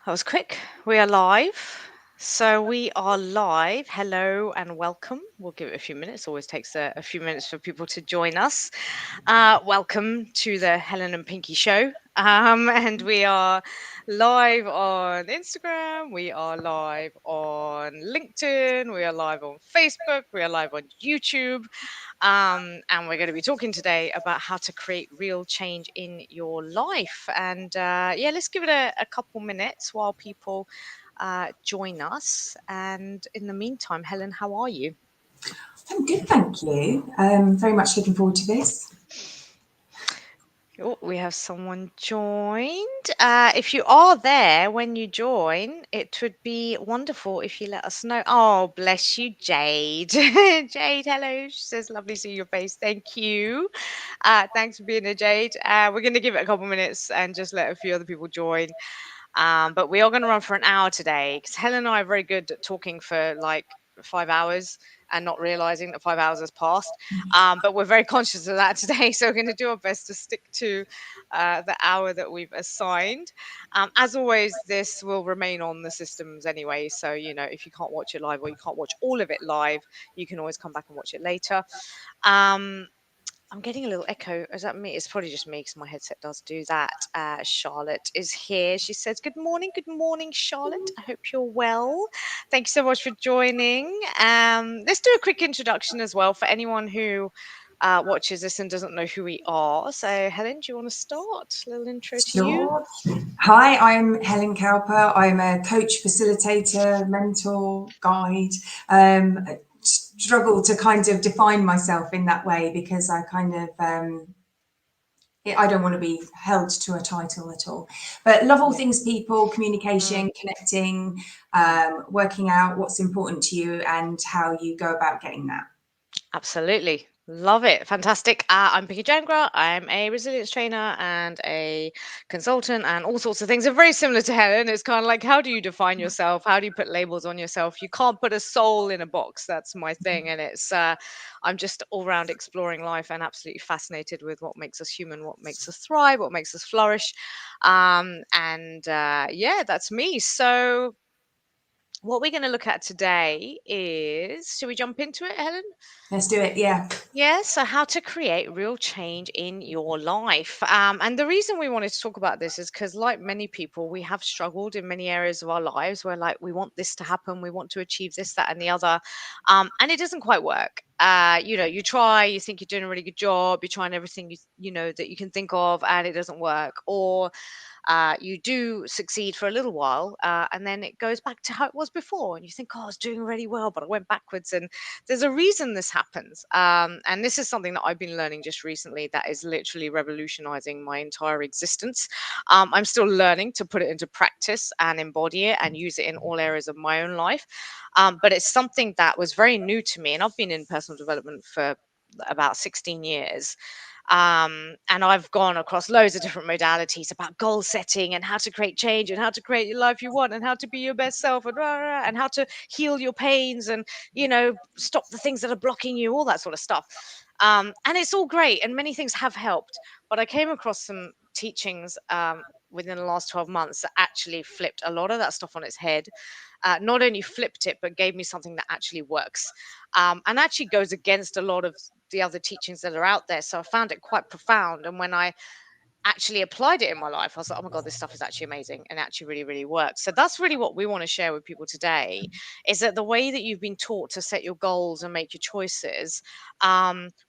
That was quick. We are live. So we are live. Hello and welcome. We'll give it a few minutes. Always takes a few minutes for people to join us. Welcome to the Helen and Pinky show. And we are live on Instagram. We are live on LinkedIn. We are live on Facebook. We are live on YouTube. And we're going to be talking today about how to create real change in your life. And yeah, let's give it a couple minutes while people join us. And in the meantime, Helen, how are you? I'm good, thank you. Very much looking forward to this. Oh, we have someone joined. If you are there when you join, it would be wonderful if you let us know. Oh, bless you, Jade. Jade, hello. She says, lovely to see your face. Thank you. Thanks for being here, Jade. We're going to give it a couple minutes and just let a few other people join. But we are going to run for an hour today because Helen and I are very good at talking for like 5 hours and not realizing that 5 hours has passed. But we're very conscious of that today. So we're going to do our best to stick to the hour that we've assigned. As always, this will remain on the systems anyway. So, if you can't watch it live or you can't watch all of it live, you can always come back and watch it later. Um, I'm getting a little echo. Is that me? It's probably just me because my headset does do that. Charlotte is here. She says, good morning. Good morning, Charlotte. I hope you're well. Thank you so much for joining. Let's do a quick introduction as well for anyone who watches this and doesn't know who we are. So, Helen, do you want to start? A little intro to you. Sure. Hi, I'm Helen Cowper. I'm a coach, facilitator, mentor, guide. I struggle to kind of define myself in that way because I kind of I don't want to be held to a title at all. But love all Yeah. things people, Mm. communication, connecting, working out what's important to you and how you go about getting that. Absolutely. Love it. Fantastic. I'm Vicky Jangra. I'm a resilience trainer and a consultant and all sorts of things. Are very similar to Helen. It's kind of like, how do you define yourself? How do you put labels on yourself? You can't put a soul in a box. That's my thing. And I'm just all around exploring life and absolutely fascinated with what makes us human, what makes us thrive, what makes us flourish. Yeah, that's me. So, what we're going to look at today is, should we jump into it, Helen? Let's do it. Yeah. Yeah, so how to create real change in your life. And the reason we wanted to talk about this is because, like many people, we have struggled in many areas of our lives where, like, we want this to happen, we want to achieve this, that, and the other. And it doesn't quite work. You try, you think you're doing a really good job, you're trying everything you know that you can think of, and it doesn't work. Or you do succeed for a little while, and then it goes back to how it was before, and you think, oh, I was doing really well, but I went backwards. And there's a reason this happens. And this is something that I've been learning just recently that is literally revolutionizing my entire existence. I'm still learning to put it into practice and embody it and use it in all areas of my own life. But it's something that was very new to me, and I've been in personal development for about 16 years. And I've gone across loads of different modalities about goal setting and how to create change and how to create your life you want and how to be your best self and rah, rah, and how to heal your pains and stop the things that are blocking you, all that sort of stuff. And it's all great, and many things have helped. But I came across some teachings within the last 12 months that actually flipped a lot of that stuff on its head. Not only flipped it, but gave me something that actually works, and actually goes against a lot of the other teachings that are out there. So I found it quite profound. And when I actually applied it in my life, I was like, oh my God, this stuff is actually amazing and actually really, really works. So that's really what we want to share with people today, is that the way that you've been taught to set your goals and make your choices,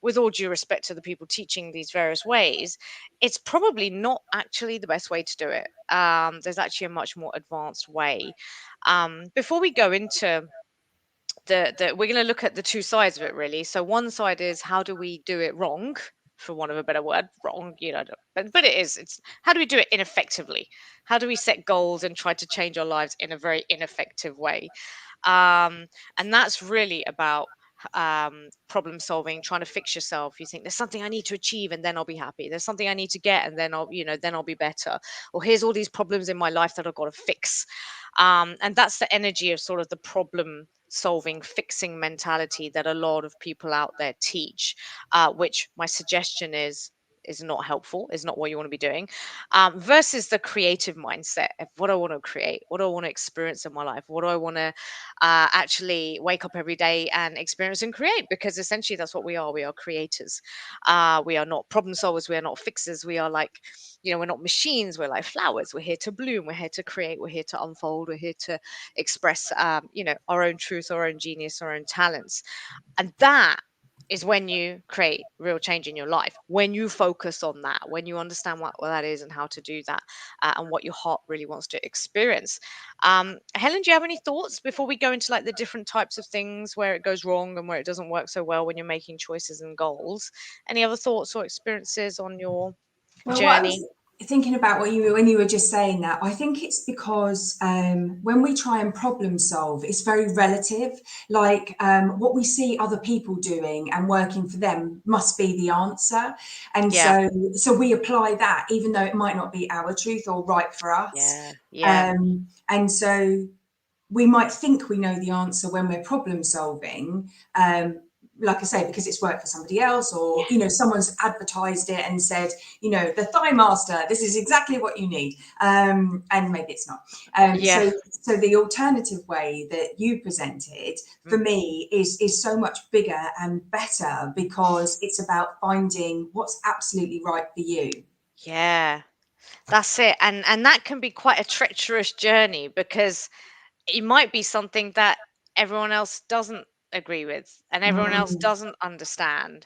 with all due respect to the people teaching these various ways, it's probably not actually the best way to do it. There's actually a much more advanced way. Before we go into the we're going to look at the two sides of it, really. So one side is, how do we do it wrong, for want of a better word, wrong, but it's how do we do it ineffectively? How do we set goals and try to change our lives in a very ineffective way? And that's really about problem solving, trying to fix yourself. You think there's something I need to achieve and then I'll be happy, there's something I need to get and then I'll be better, or here's all these problems in my life that I've got to fix. And that's the energy of sort of the problem solving, fixing mentality that a lot of people out there teach, which my suggestion is is not helpful, is not what you want to be doing, versus the creative mindset of what I want to create, what do I want to experience in my life, what do I want to actually wake up every day and experience and create, because essentially that's what we are. We are creators. We are not problem solvers. We are not fixers. We are like, we're not machines. We're like flowers. We're here to bloom. We're here to create. We're here to unfold. We're here to express, our own truth, our own genius, our own talents. And that is when you create real change in your life, when you focus on that, when you understand what that is and how to do that, and what your heart really wants to experience. Helen, do you have any thoughts before we go into like the different types of things where it goes wrong and where it doesn't work so well when you're making choices and goals? Any other thoughts or experiences on your Well, what I journey? was thinking about when you were just saying that, I think it's because when we try and problem solve, it's very relative. Like what we see other people doing and working for them must be the answer, and Yeah, so we apply that, even though it might not be our truth or right for us. yeah, yeah, And so we might think we know the answer when we're problem solving, like I say, because it's worked for somebody else, or yeah, someone's advertised it and said, the Thigh Master, this is exactly what you need, and maybe it's not. yeah. So the alternative way that you presented for Mm, me is so much bigger and better, because it's about finding what's absolutely right for you. yeah, that's it. And that can be quite a treacherous journey, because it might be something that everyone else doesn't agree with and everyone else Mm, doesn't understand.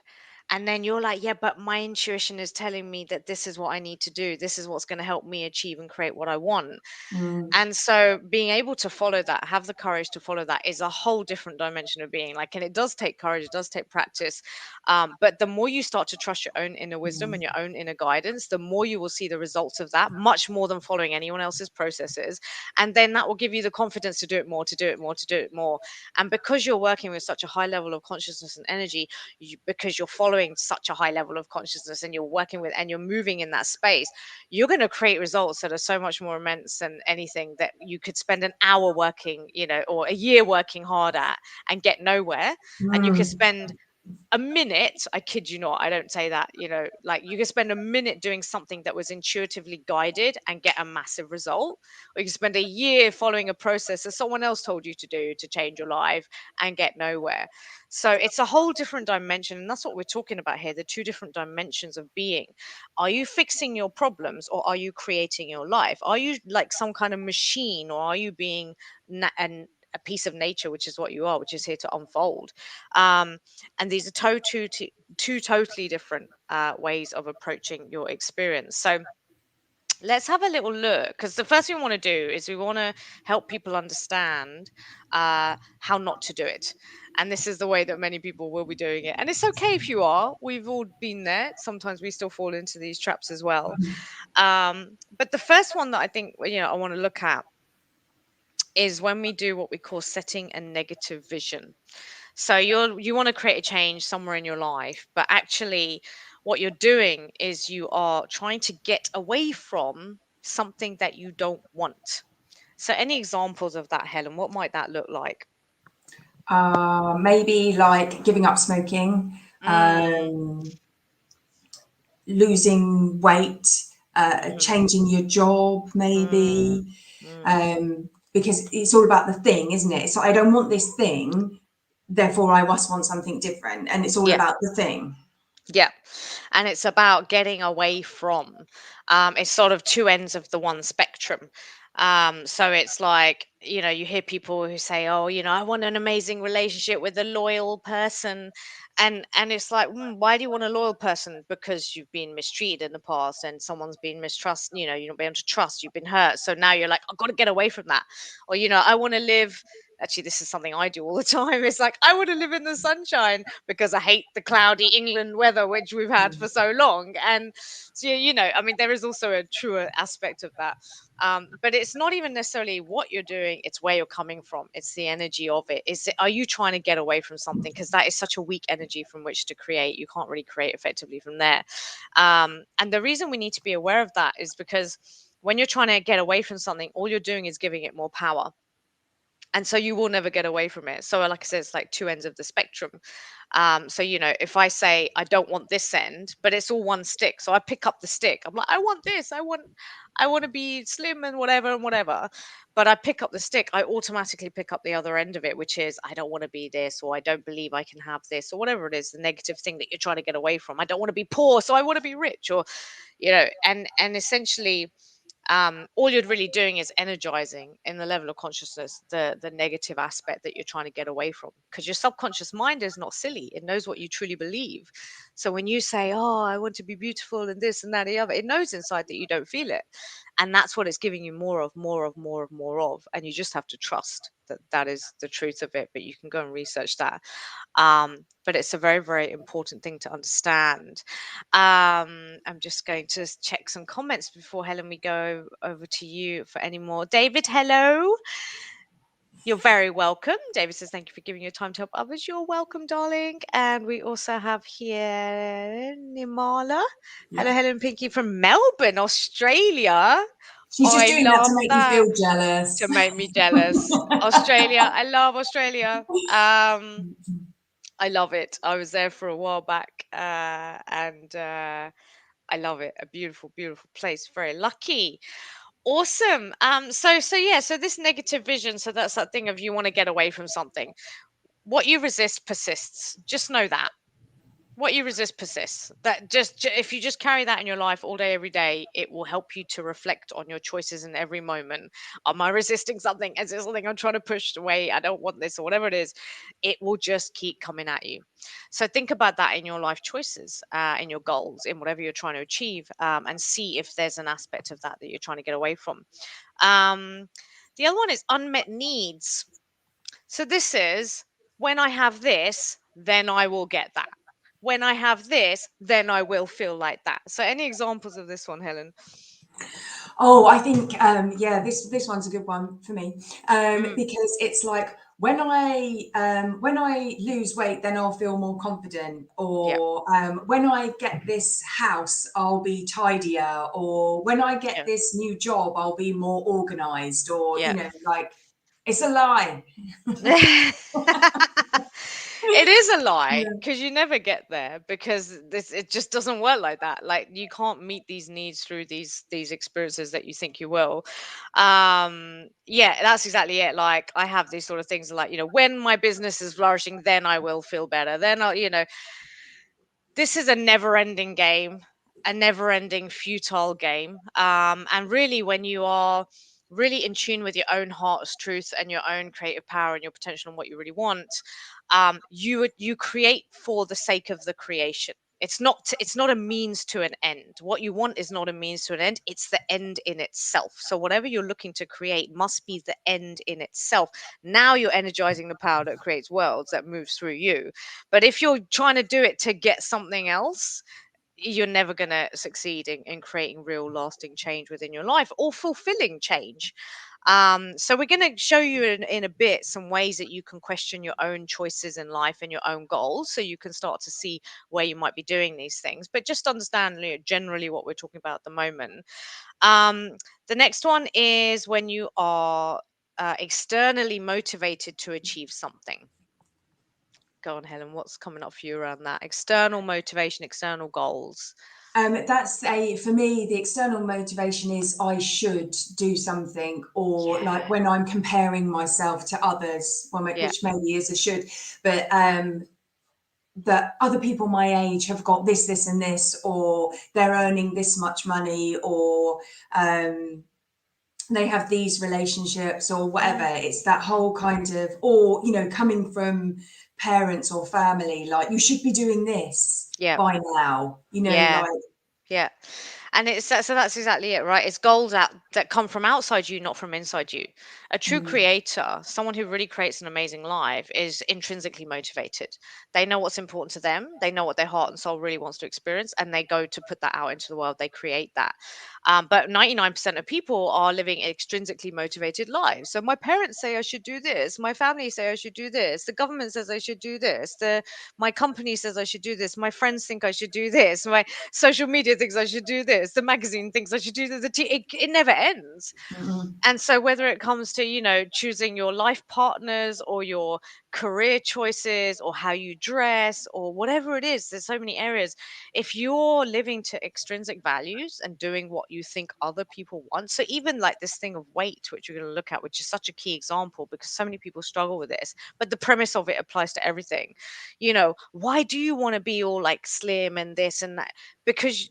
And then you're like, yeah, but my intuition is telling me that this is what I need to do. This is what's going to help me achieve and create what I want. mm, And so being able to follow that, have the courage to follow that, is a whole different dimension of being like, and it does take courage, it does take practice. But the more you start to trust your own inner wisdom and mm, your own inner guidance, the more you will see the results of that, much more than following anyone else's processes. And then that will give you the confidence to do it more, to do it more, to do it more. And because you're working with such a high level of consciousness and energy, because you're following such a high level of consciousness and you're working with and you're moving in that space, you're going to create results that are so much more immense than anything that you could spend an hour working, or a year working hard at and get nowhere. And you could mm, spend a minute, I kid you not, I don't say that, like you can spend a minute doing something that was intuitively guided and get a massive result, or you can spend a year following a process that someone else told you to do to change your life and get nowhere. So it's a whole different dimension, and that's what we're talking about here, the two different dimensions of being. Are you fixing your problems, or are you creating your life? Are you like some kind of machine, or are you being a piece of nature, which is what you are, which is here to unfold? um, and these are two totally different ways of approaching your experience. So let's have a little look, because the first thing we want to do is we want to help people understand how not to do it. And this is the way that many people will be doing it. And it's okay if you are. We've all been there. Sometimes we still fall into these traps as well. But the first one that I think I want to look at is when we do what we call setting a negative vision. So you want to create a change somewhere in your life, but actually what you're doing is you are trying to get away from something that you don't want. So any examples of that, Helen? What might that look like? maybe like giving up smoking, Mm, um, losing weight, mm, changing your job, mm, maybe, mm. because it's all about the thing, isn't it? So I don't want this thing, therefore I must want something different, and it's all Yeah. about the thing. Yeah. And it's about getting away from. It's sort of two ends of the one spectrum. So it's like, you hear people who say, oh, I want an amazing relationship with a loyal person. And it's like, why do you want a loyal person? Because you've been mistreated in the past and someone's been mistrust, you're not being able to trust, you've been hurt. So now you're like, I've got to get away from that. Or, I want to live. Actually, this is something I do all the time. It's like, I want to live in the sunshine because I hate the cloudy England weather, which we've had for so long. And so, I mean, there is also a truer aspect of that. But it's not even necessarily what you're doing, it's where you're coming from. It's the energy of it. Are you trying to get away from something? Because that is such a weak energy from which to create. You can't really create effectively from there. And the reason we need to be aware of that is because when you're trying to get away from something, all you're doing is giving it more power. And so you will never get away from it. So like I said, it's like two ends of the spectrum. So if I say I don't want this end, but it's all one stick, so I pick up the stick. I'm like, I want this. I want to be slim and whatever and whatever. But I pick up the stick, I automatically pick up the other end of it, which is I don't want to be this, or I don't believe I can have this, or whatever it is, the negative thing that you're trying to get away from. I don't want to be poor, so I want to be rich, or and essentially all you're really doing is energizing in the level of consciousness the negative aspect that you're trying to get away from, because your subconscious mind is not silly. It knows what you truly believe. So when you say, oh, I want to be beautiful and this and that and the other, it knows inside that you don't feel it, and that's what it's giving you more of, more of, more of, more of. And you just have to trust that that is the truth of it. But you can go and research that. But it's a very, very important thing to understand. I'm just going to check some comments before, Helen, we go over to you for any more. David, hello. You're very welcome. David says, thank you for giving your time to help others. You're welcome, darling. And we also have here Nimala. Hello, Yeah. Helen Pinky from Melbourne, Australia. She's just I doing that to love make you that. feel jealous. To make me jealous. Australia. I love Australia. I love it. I was there for a while back, and I love it. A beautiful, beautiful place. Very lucky. Awesome. So yeah, so this negative vision, so that's that thing of you want to get away from something. What you resist persists. Just know that. What you resist persists. That if you just carry that in your life all day, every day, it will help you to reflect on your choices in every moment. Am I resisting something? Is there something I'm trying to push away? I don't want this, or whatever it is. It will just keep coming at you. So think about that in your life choices, in your goals, in whatever you're trying to achieve, and see if there's an aspect of that that you're trying to get away from. Um, the other one is unmet needs. So this is, when I have this, then I will get that. When I have this, then I will feel like that. So any examples of this one, Helen? Oh, I think yeah, this one's a good one for me Mm, because it's like when I lose weight, then I'll feel more confident, yeah, or when I get this house, I'll be tidier, or when I get yeah, this new job, I'll be more organized, or yeah. like it's a lie. It is a lie, Yeah. because you never get there, because it just doesn't work like that. Like, you can't meet these needs through these experiences that you think you will. Yeah, that's exactly it. Like, I have these sort of things like, when my business is flourishing, then I will feel better. Then I'll. This is a never ending game, a never ending futile game. And really, when you are really in tune with your own heart's truth and your own creative power and your potential and what you really want, you create for the sake of the creation. It's not a means to an end. What you want is not a means to an end, it's the end in itself. So whatever you're looking to create must be the end in itself. Now you're energizing the power that creates worlds, that moves through you. But if you're trying to do it to get something else, you're never going to succeed in creating real lasting change within your life, or fulfilling change. So we're going to show you in a bit some ways that you can question your own choices in life and your own goals, so you can start to see where you might be doing these things. But just understand, generally what we're talking about at the moment. um, the next one is when you are externally motivated to achieve something. Go on, Helen. What's coming up for you around that? External motivation, external goals. That's for me, the external motivation is I should do something, or like Yeah, when I'm comparing myself to others, well, yeah, which maybe is a should, but that other people my age have got this, this, and this, or they're earning this much money, or um, they have these relationships, or whatever. yeah, It's that whole kind of, or coming from parents or family, like you should be doing this yeah, by now, yeah. like. Yeah. And so that's exactly it, right? It's goals that come from outside you, not from inside you. A true Mm. creator, someone who really creates an amazing life, is intrinsically motivated. They know what's important to them, they know what their heart and soul really wants to experience, and they go to put that out into the world. They create that. But 99% of people are living extrinsically motivated lives. So my parents say I should do this, my family say I should do this, the government says I should do this, my company says I should do this, my friends think I should do this, my social media thinks I should do this. this, the magazine thinks I should do this, it never ends. Mm-hmm. And so whether it comes to, choosing your life partners or your career choices or how you dress or whatever it is, there's so many areas. If you're living to extrinsic values and doing what you think other people want, so even like this thing of weight, which we're going to look at, which is such a key example because so many people struggle with this, but the premise of it applies to everything. Why do you want to be all like slim and this and that? Because,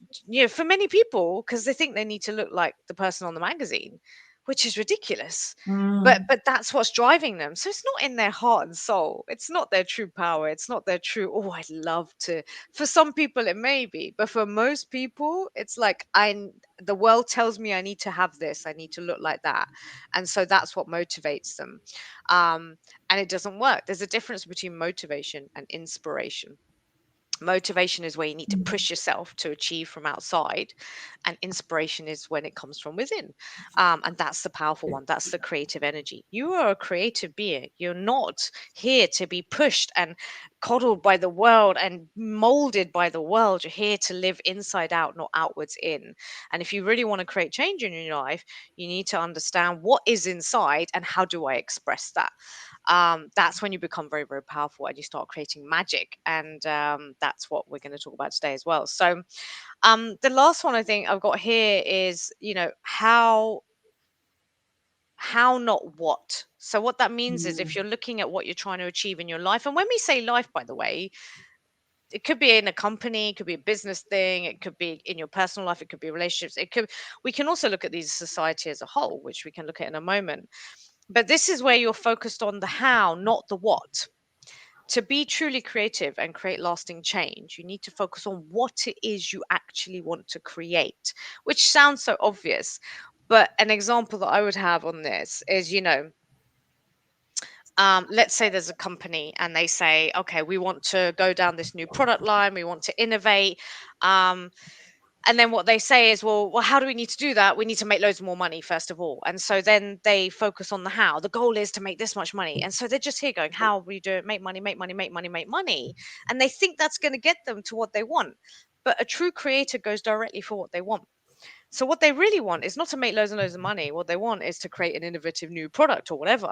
for many people, because they think they need to look like the person on the magazine, which is ridiculous. But that's what's driving them. So it's not in their heart and soul. It's not their true power. It's not their true, oh, I'd love to. For some people it may be, but for most people it's like, the world tells me I need to have this, I need to look like that. And so that's what motivates them. Um and it doesn't work. There's a difference between motivation and inspiration. Motivation is where you need to push yourself to achieve from outside, and inspiration is when it comes from within. And that's the powerful one. That's the creative energy. You are a creative being. You're not here to be pushed and coddled by the world and molded by the world. You're here to live inside out, not outwards in. And if you really want to create change in your life, you need to understand what is inside and how do I express that. That's when you become very, very powerful and you start creating magic. And that's what we're going to talk about today as well. So, the last one I think I've got here is, how not what. So what that means is, if you're looking at what you're trying to achieve in your life, and when we say life, by the way, it could be in a company, it could be a business thing, it could be in your personal life, it could be relationships, we can also look at these society as a whole, which we can look at in a moment. But this is where you're focused on the how, not the what. To be truly creative and create lasting change, you need to focus on what it is you actually want to create, which sounds so obvious. But an example that I would have on this is, let's say there's a company and they say, okay, we want to go down this new product line, we want to innovate. And then what they say is, well, how do we need to do that? We need to make loads more money, first of all. And so then they focus on the how. The goal is to make this much money. And so they're just here going, how we do it? Make money, make money, make money, make money. And they think that's going to get them to what they want. But a true creator goes directly for what they want. So what they really want is not to make loads and loads of money. What they want is to create an innovative new product or whatever.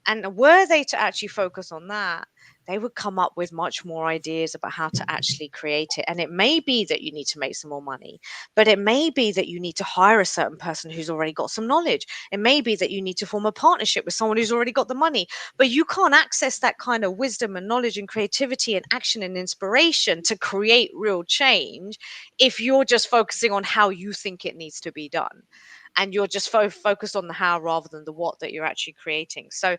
And were they to actually focus on that, they would come up with much more ideas about how to actually create it. And it may be that you need to make some more money, but it may be that you need to hire a certain person who's already got some knowledge. It may be that you need to form a partnership with someone who's already got the money, but you can't access that kind of wisdom and knowledge and creativity and action and inspiration to create real change if you're just focusing on how you think it needs to be done. And you're just focused on the how rather than the what that you're actually creating. So,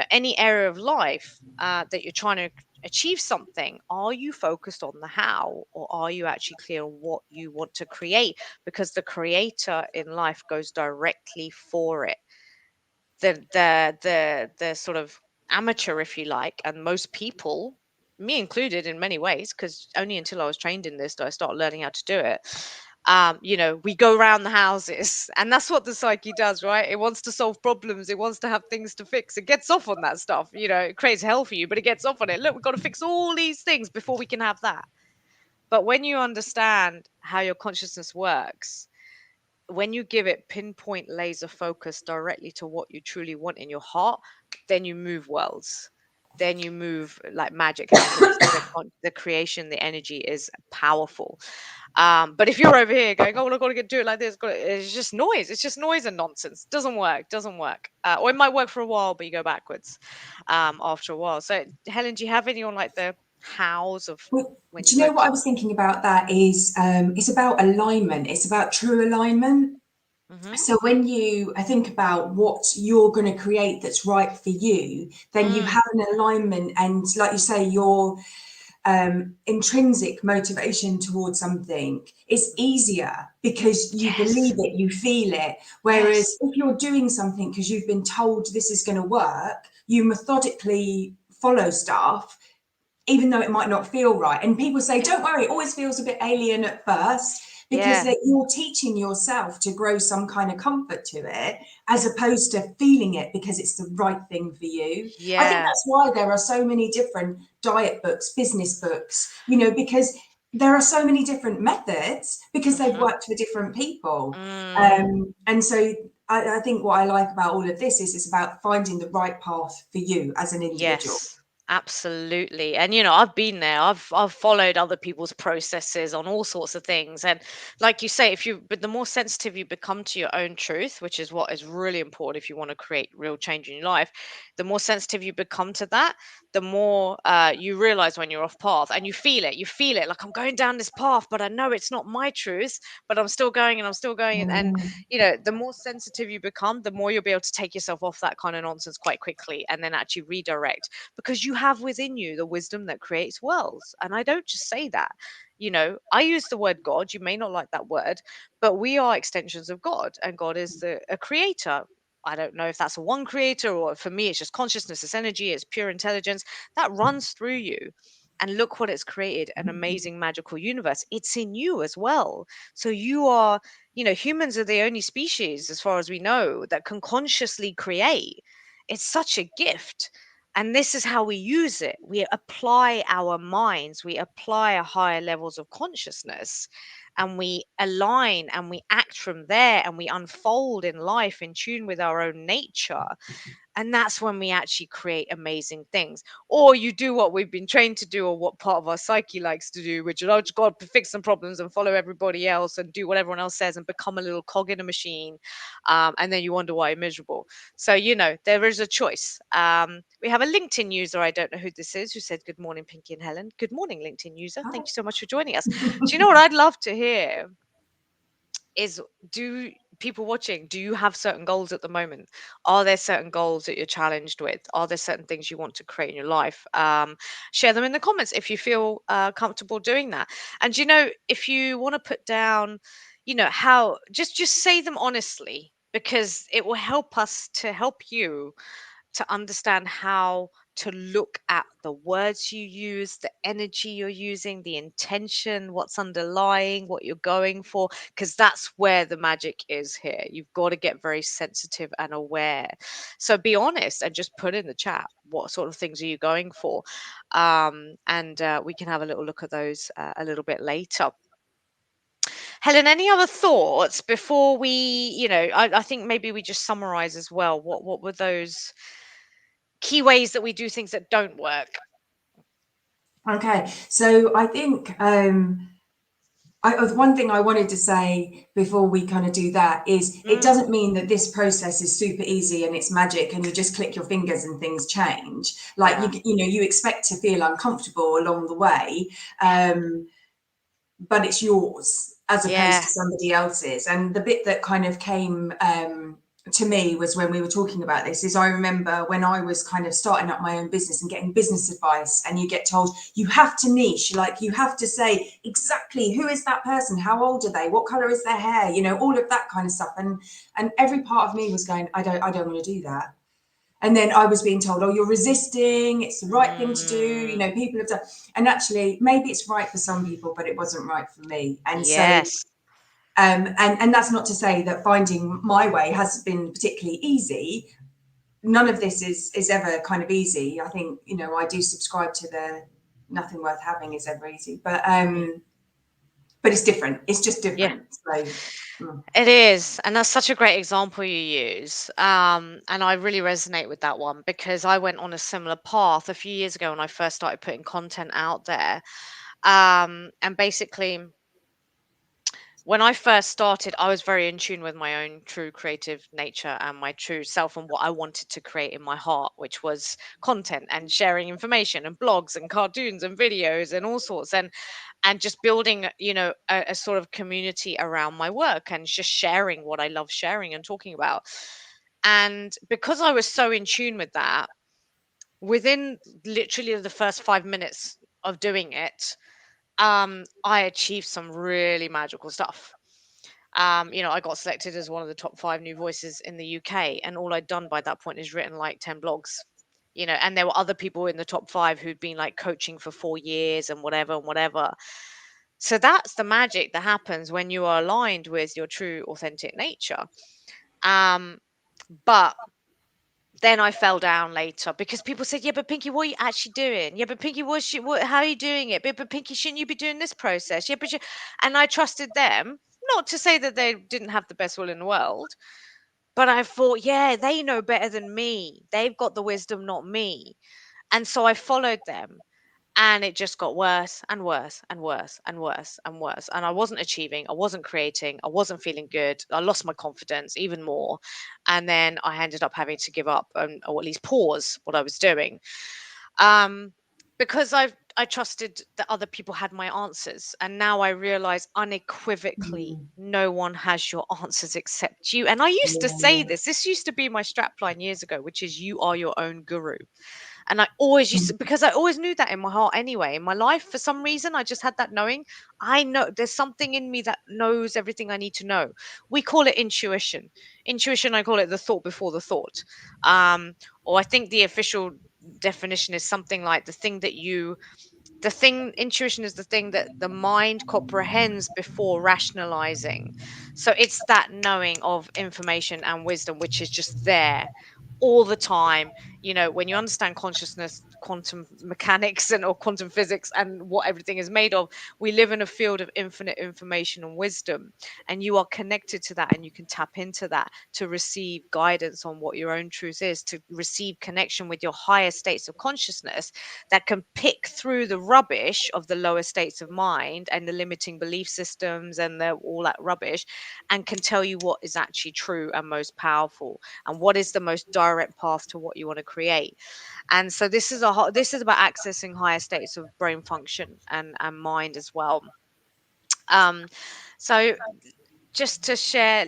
any area of life that you're trying to achieve something, are you focused on the how, or are you actually clear on what you want to create? Because the creator in life goes directly for it. The sort of amateur, if you like, and most people, me included in many ways, because only until I was trained in this did I start learning how to do it. We go around the houses, and that's what the psyche does, right? It wants to solve problems, it wants to have things to fix, it gets off on that stuff. It creates hell for you, but it gets off on it. Look, we've got to fix all these things before we can have that. But when you understand how your consciousness works, when you give it pinpoint laser focus directly to what you truly want in your heart, then you move worlds. Then you move like magic happens. The creation, the energy is powerful. But if you're over here going, oh, well, I've got to do it like this, it's just noise. It's just noise and nonsense. Doesn't work. Doesn't work. Or it might work for a while, but you go backwards after a while. So, Helen, do you have any on like the hows of Well, when do you you know what focus I on? was thinking about that is it's about alignment. It's about true alignment. Mm-hmm. So when I think about what you're going to create that's right for you, then you Mm, have an alignment, and like you say, your intrinsic motivation towards something is easier because you yes. believe it, you feel it. Whereas Yes. if you're doing something because you've been told this is going to work, you methodically follow stuff even though it might not feel right. And people say, Yeah. don't worry, it always feels a bit alien at first because Yeah. that you're teaching yourself to grow some kind of comfort to it as opposed to feeling it because it's the right thing for you. I think Yeah. that's why there are so many different diet books, business books, because there are so many different methods because they've Hmm. worked for different people. Mm. And so I think what I like about all of this is it's about finding the right path for you as an individual. Yes, absolutely. And I've been there. I've followed other people's processes on all sorts of things. And like you say, but the more sensitive you become to your own truth, which is what is really important if you want to create real change in your life, the more sensitive you become to that, the more you realize when you're off path and you feel it. You feel it like I'm going down this path, but I know it's not my truth, but I'm still going and I'm still going. And Mm. the more sensitive you become, the more you'll be able to take yourself off that kind of nonsense quite quickly and then actually redirect, because you have within you the wisdom that creates worlds. And I don't just say that. I use the word God. You may not like that word, but we are extensions of God, and God is a creator. I don't know if that's a one creator, or for me, it's just consciousness, it's energy, it's pure intelligence that runs through you. And look what it's created, an amazing magical universe. It's in you as well. So you are, humans are the only species, as far as we know, that can consciously create. It's such a gift. And this is how we use it. We apply our minds, we apply a higher levels of consciousness, and we align and we act from there, and we unfold in life in tune with our own nature. And that's when we actually create amazing things. Or you do what we've been trained to do, or what part of our psyche likes to do, which is, oh, God, fix some problems and follow everybody else and do what everyone else says and become a little cog in a machine. And then you wonder why you're miserable. So, there is a choice. We have a LinkedIn user. I don't know who this is, who said, "Good morning, Pinky and Helen." Good morning, LinkedIn user. Hi. Thank you so much for joining us. Do you know what I'd love to hear? Is do people watching, do you have certain goals at the moment? Are there certain goals that you're challenged with? Are there certain things you want to create in your life? Share them in the comments if you feel comfortable doing that. And if you want to put down, how, just say them honestly, because it will help us to help you to understand how to look at the words you use, the energy you're using, the intention, what's underlying, what you're going for, because that's where the magic is here. You've got to get very sensitive and aware. So be honest and just put in the chat, what sort of things are you going for? And we can have a little look at those a little bit later. Helen, any other thoughts before we, I think maybe we just summarize as well. What were those key ways that we do things that don't work? Okay, so I think one thing I wanted to say before we kind of do that is it Mm, doesn't mean that this process is super easy and it's magic and you just click your fingers and things change. Like yeah. you expect to feel uncomfortable along the way, Yeah. but it's yours as opposed Yeah. to somebody else's. And the bit that kind of came to me was when we were talking about this is I remember when I was kind of starting up my own business and getting business advice, and you get told you have to niche, like you have to say exactly who is that person, how old are they, what color is their hair, all of that kind of stuff. And every part of me was going, I don't want to do that. And then I was being told, oh, you're resisting, it's the right thing to do, Mm, people have done. And actually, maybe it's right for some people, but it wasn't right for me. And so, yes. and that's not to say that finding my way has been particularly easy. None of this is ever kind of easy. I think, I do subscribe to the nothing worth having is ever easy, Mhm. but it's different. It's just Yeah, different. So, mm. it is. And that's such a great example you use. And I really resonate with that one, because I went on a similar path a few years ago when I first started putting content out there. And basically, when I first started, I was very in tune with my own true creative nature and my true self and what I wanted to create in my heart, which was content and sharing information and blogs and cartoons and videos and all sorts, and just building, a sort of community around my work and just sharing what I love sharing and talking about. And because I was so in tune with that, within literally the first 5 minutes of doing it, I achieved some really magical stuff. I got selected as one of the top 5 new voices in the UK, and all I'd done by that point is written like 10 blogs. And there were other people in the top 5 who'd been like coaching for 4 years and whatever and whatever. So that's the magic that happens when you are aligned with your true authentic nature. Um, but Then I fell down later because people said, "Yeah, but Pinky, what are you actually doing? Yeah, but Pinky, how are you doing it? But Pinky, shouldn't you be doing this process? Yeah, but and I trusted them. Not to say that they didn't have the best will in the world, but I thought, yeah, they know better than me. They've got the wisdom, not me. And so I followed them. And it just got worse and worse and worse and worse and worse. And I wasn't achieving, I wasn't creating, I wasn't feeling good. I lost my confidence even more. And then I ended up having to give up and, or at least pause what I was doing. Um, because I trusted that other people had my answers. And now I realize unequivocally Mm. no one has your answers except you. And I used to say Yeah. this used to be my strapline years ago, which is you are your own guru. And I always used to, because I always knew that in my heart anyway. In my life, for some reason, I just had that knowing. I know there's something in me that knows everything I need to know. We call it intuition. Intuition, I call it the thought before the thought. Or I think the official definition is something like the thing intuition is the thing that the mind comprehends before rationalizing. So it's that knowing of information and wisdom which is just there all the time. When you understand consciousness, quantum mechanics, and or quantum physics, and what everything is made of, we live in a field of infinite information and wisdom, and you are connected to that, and you can tap into that to receive guidance on what your own truth is, to receive connection with your higher states of consciousness that can pick through the rubbish of the lower states of mind and the limiting belief systems and all that rubbish, and can tell you what is actually true and most powerful, and what is the most direct path to what you want to create. And so this is about accessing higher states of brain function and mind as well. um so just to share,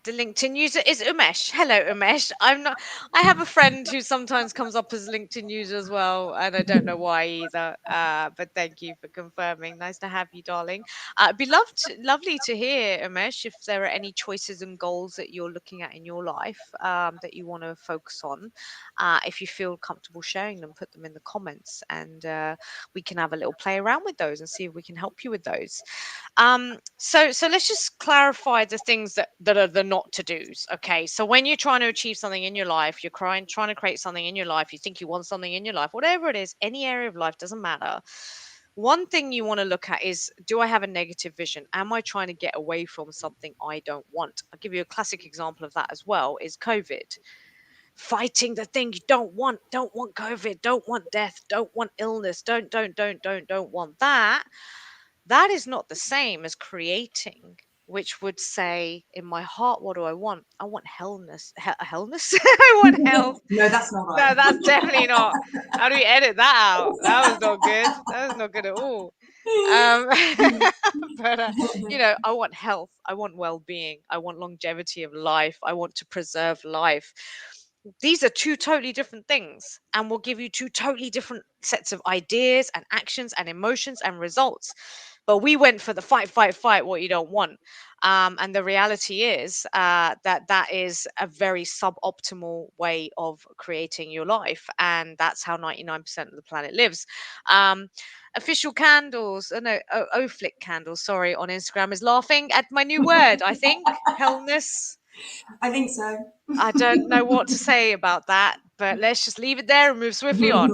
the LinkedIn user is Umesh. Hello, Umesh. I have a friend who sometimes comes up as LinkedIn user as well, and I don't know why either. But thank you for confirming. Nice to have you, darling. It'd be lovely to hear, Umesh, if there are any choices and goals that you're looking at in your life, that you want to focus on. If you feel comfortable sharing them, put them in the comments, and we can have a little play around with those and see if we can help you with those. So let's just clarify the things that are the not to do's. Okay. So when you're trying to achieve something in your life, you're trying to create something in your life, you think you want something in your life, whatever it is, any area of life, doesn't matter. One thing you want to look at is, do I have a negative vision? Am I trying to get away from something I don't want? I'll give you a classic example of that as well, is COVID. Fighting the thing you don't want COVID, don't want death, don't want illness, don't want that. That is not the same as creating, which would say, in my heart, what do I want? I want hellness. Hellness? I want health. No, that's not No, right. that's definitely not. How do we edit that out? That was not good. That was not good at all. Um, but I want health. I want well-being. I want longevity of life. I want to preserve life. These are two totally different things, and will give you two totally different sets of ideas and actions and emotions and results. But we went for the fight, fight, fight, what you don't want. And the reality is, that is a very suboptimal way of creating your life. And that's how 99% of the planet lives. Um, Official candles, no, Flick candles, sorry, on Instagram is laughing at my new word, I think. Hellness. I think so. I don't know what to say about that, but let's just leave it there and move swiftly on.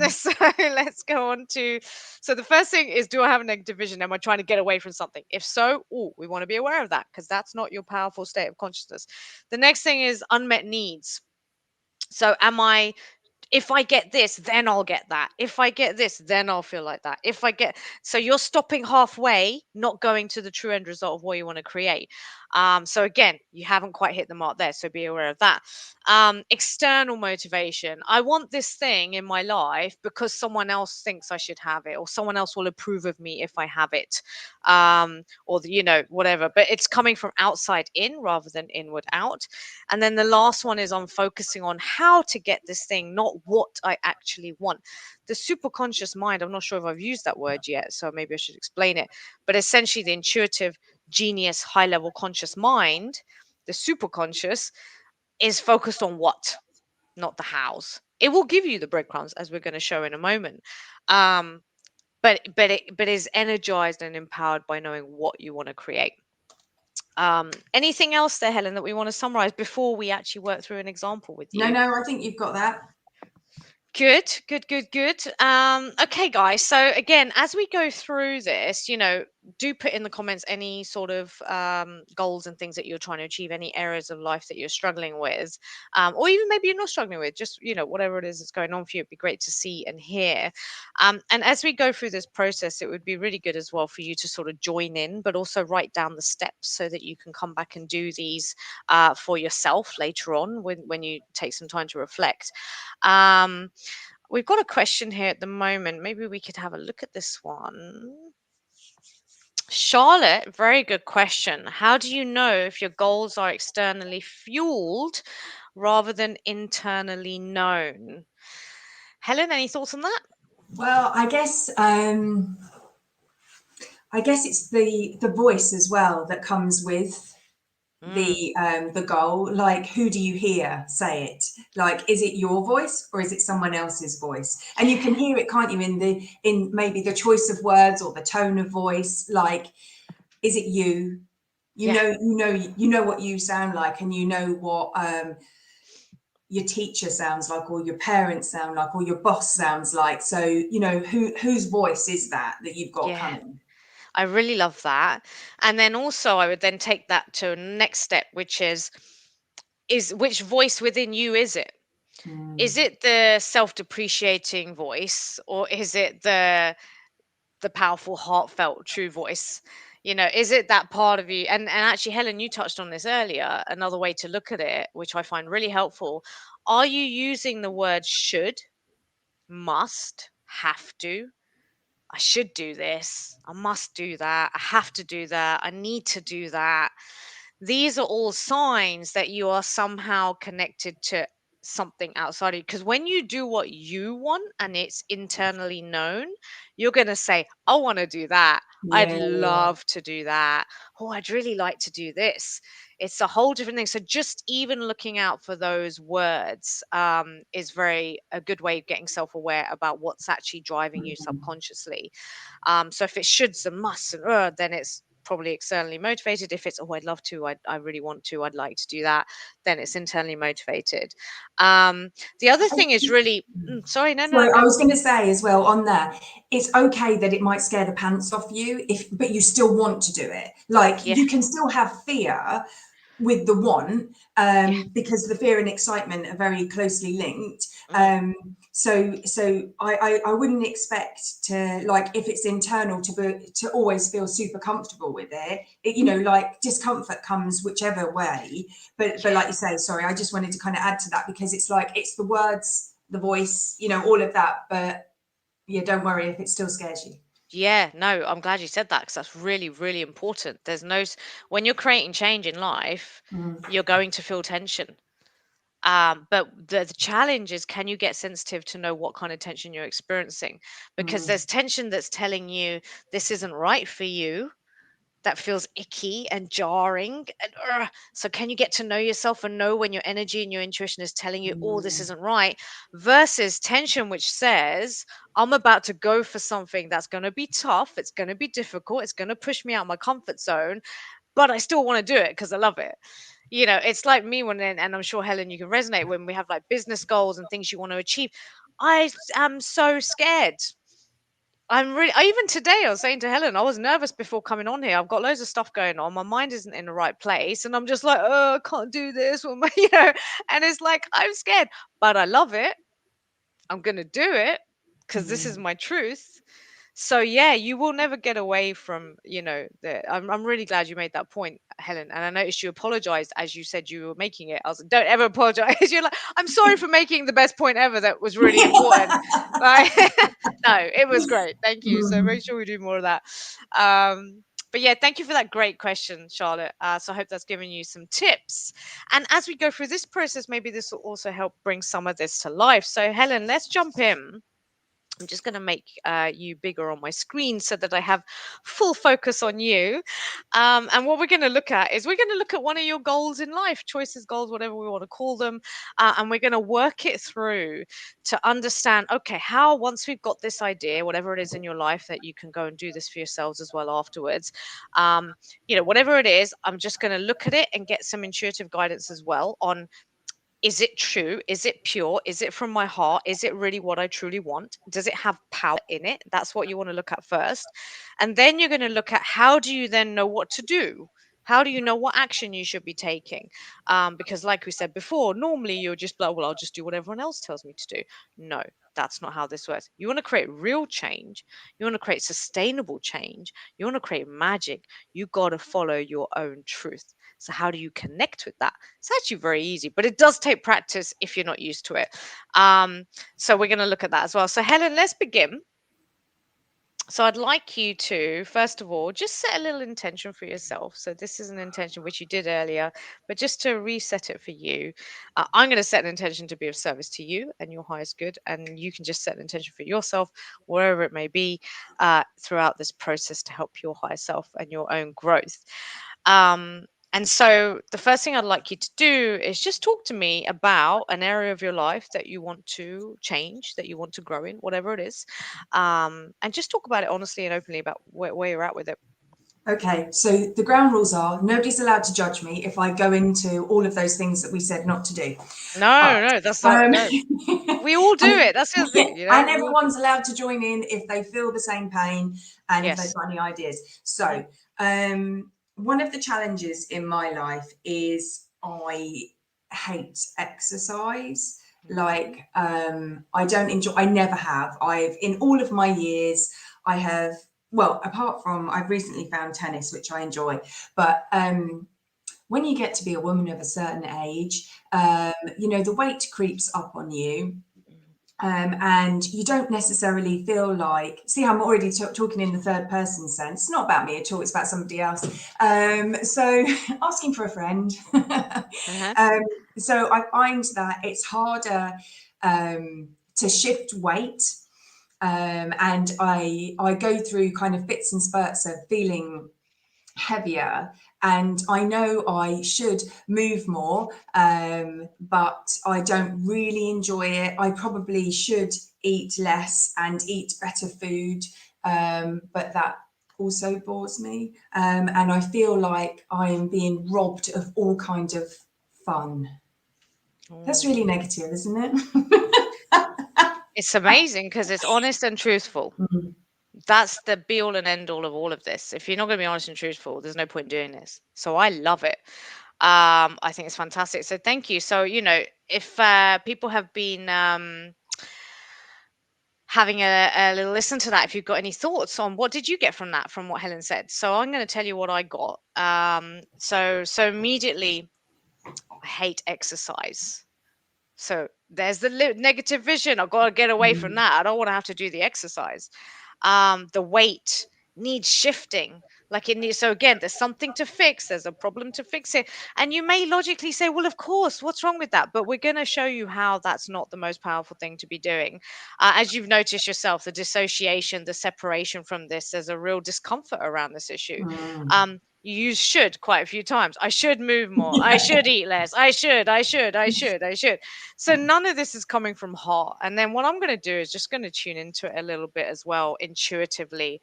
So let's go on to. So the first thing is, do I have a negative vision? Am I trying to get away from something? If so, we want to be aware of that, because that's not your powerful state of consciousness. The next thing is unmet needs. So am I if I get this, then I'll get that. If I get this, then I'll feel like that. If I get so you're stopping halfway, not going to the true end result of what you want to create. So again, you haven't quite hit the mark there, so be aware of that. External motivation. I want this thing in my life because someone else thinks I should have it, or someone else will approve of me if I have it, whatever. But it's coming from outside in rather than inward out. And then the last one is on focusing on how to get this thing, not what I actually want. The superconscious mind, I'm not sure if I've used that word yet, so maybe I should explain it. But essentially, the intuitive, genius, high level conscious mind, the superconscious, is focused on what, not the hows. It will give you the breadcrumbs, as we're going to show in a moment. Um, but it is energized and empowered by knowing what you want to create. Anything else there, Helen, that we want to summarize before we actually work through an example with No, you? no, I think you've got that. Good, good, good, good. Okay, guys. So again, as we go through this, do put in the comments any sort of goals and things that you're trying to achieve, any areas of life that you're struggling with, or even maybe you're not struggling with. Just whatever it is that's going on for you, it'd be great to see and hear. And as we go through this process, it would be really good as well for you to sort of join in, but also write down the steps so that you can come back and do these for yourself later on when you take some time to reflect. Um, We've got a question here at the moment. Maybe we could have a look at this one. Charlotte, very good question. How do you know if your goals are externally fueled rather than internally known? Helen, any thoughts on that? Well, I guess it's the voice as well that comes with Mm, the goal. Like, who do you hear say it? Like, is it your voice or is it someone else's voice? And you can hear it, can't you, in maybe the choice of words or the tone of voice. Like, is it you? yeah, You know what you sound like, and you know what your teacher sounds like, or your parents sound like, or your boss sounds like. So whose voice is that you've got yeah. coming. I really love that. And then also I would then take that to a next step, which is which voice within you is it? Is Mm, it the self-depreciating voice, or is it the powerful, heartfelt, true voice? Is it that part of you? And actually, Helen, you touched on this earlier. Another way to look at it, which I find really helpful, are you using the word should, must, have to? I should do this. I must do that. I have to do that. I need to do that. These are all signs that you are somehow connected to something outside of you. Because when you do what you want and it's internally known, you're going to say, I want to do that. I'd yeah, love to do that. Oh, I'd really like to do this. It's a whole different thing. So just even looking out for those words is very a good way of getting self-aware about what's actually driving you subconsciously. So if it shoulds and musts and then it's probably externally motivated. If it's, oh, I'd love to, I really want to, I'd like to do that, then it's internally motivated. Um, the other thing is really, sorry, no, so no, I go. was going to say as well on there, it's okay that it might scare the pants off you, but you still want to do it. Like, Yeah, you can still have fear with the want, yeah, because the fear and excitement are very closely linked. mm, I wouldn't expect to, like, if it's internal, to always feel super comfortable with like, discomfort comes whichever way. But yeah. like you say, sorry, I just wanted to kind of add to that, because it's like, it's the words, the voice, all of that. But yeah, don't worry if it still scares you. Yeah, no, I'm glad you said that because that's really, really important. When you're creating change in life, Mm, you're going to feel tension. But the challenge is, can you get sensitive to know what kind of tension you're experiencing? Because mm, there's tension that's telling you this isn't right for you, that feels icky and jarring. So, can you get to know yourself and know when your energy and your intuition is telling you, oh, this mm, isn't right, versus tension, which says, I'm about to go for something that's going to be tough, it's going to be difficult, it's going to push me out my comfort zone, but I still want to do it because I love it. It's like me and I'm sure, Helen, you can resonate when we have like business goals and things you want to achieve. Am so scared. Even today, I was saying to Helen, I was nervous before coming on here. I've got loads of stuff going on. My mind isn't in the right place. And I'm just like, oh, I can't do this. And it's like, I'm scared, but I love it. I'm going to do it because this is mm. my truth. So yeah, you will never get away from, the I'm really glad you made that point, Helen. And I noticed you apologized as you said you were making it. I was like, don't ever apologize. You're like, I'm sorry for making the best point ever that was really important. Like, no, it was great. Thank you. So make sure we do more of that. But yeah, thank you for that great question, Charlotte. So I hope that's given you some tips. And as we go through this process, maybe this will also help bring some of this to life. So Helen, let's jump in I'm just going to make you bigger on my screen so that I have full focus on you. And what we're going to look at is we're going to look at one of your goals in life, choices, goals, whatever we want to call them. And we're going to work it through to understand, okay, how once we've got this idea, whatever it is in your life that you can go and do this for yourselves as well afterwards, whatever it is, I'm just going to look at it and get some intuitive guidance as well on, is it true? Is it pure? Is it from my heart? Is it really what I truly want? Does it have power in it? That's what you want to look at first. And then you're going to look at, how do you then know what to do? How do you know what action you should be taking? Because, like we said before, normally you're just like, well, I'll just do what everyone else tells me to do. No, that's not how this works. You want to create real change. You want to create sustainable change. You want to create magic. You got to follow your own truth. So, how do you connect with that? It's actually very easy, but it does take practice if you're not used to it. So we're going to look at that as well. So Helen, let's begin. So I'd like you to, first of all, just set a little intention for yourself. So this is an intention which you did earlier, but just to reset it for you, I'm going to set an intention to be of service to you and your highest good, and you can just set an intention for yourself, wherever it may be, throughout this process to help your higher self and your own growth. Um, and so the first thing I'd like you to do is just talk to me about an area of your life that you want to change, that you want to grow in, whatever it is. And just talk about it honestly and openly about where you're at with it. Okay, so the ground rules are nobody's allowed to judge me if I go into all of those things that we said not to do. But No, no, that's not, um, no. We all do and, it. That's the other thing, and we all do. everyone's allowed to join in if they feel the same pain and if they've Yes. got any ideas. Hmm. So one of the challenges in my life is I hate exercise. Hmm. Like I don't enjoy. I never have. I've in all of my years. I have well, apart from I've recently found tennis, which I enjoy, but when you get to be a woman of a certain age, the weight creeps up on you. And you don't necessarily feel like, see, I'm already talking in the third person sense. It's not about me at all, it's about somebody else. So, asking for a friend. Uh-huh. So, I find that it's harder to shift weight. And I go through kind of fits and spurts of feeling heavier, and I know I should move more, but I don't really enjoy it. I probably should eat less and eat better food, but that also bores me, and I feel like I'm being robbed of all kind of fun. That's really Mm. negative, isn't it? It's amazing because it's honest and truthful. That's the be all and end all of this. If you're not going to be honest and truthful, there's no point doing this. So I love it. I think it's fantastic. So thank you. So, if people have been having a little listen to that, if you've got any thoughts on what did you get from that, from what Helen said. So I'm going to tell you what I got. So immediately, I hate exercise. So there's the negative vision. I've got to get away from that. I don't want to have to do the exercise. The weight needs shifting. Like it needs, so again, there's something to fix, there's a problem to fix it. And you may logically say, well, of course, what's wrong with that? But we're going to show you how that's not the most powerful thing to be doing. As you've noticed yourself, the dissociation, the separation from this, there's a real discomfort around this issue. You use should quite a few times. I should move more. I should eat less. I should. So none of this is coming from heart. And then what I'm going to do is just going to tune into it a little bit as well, intuitively.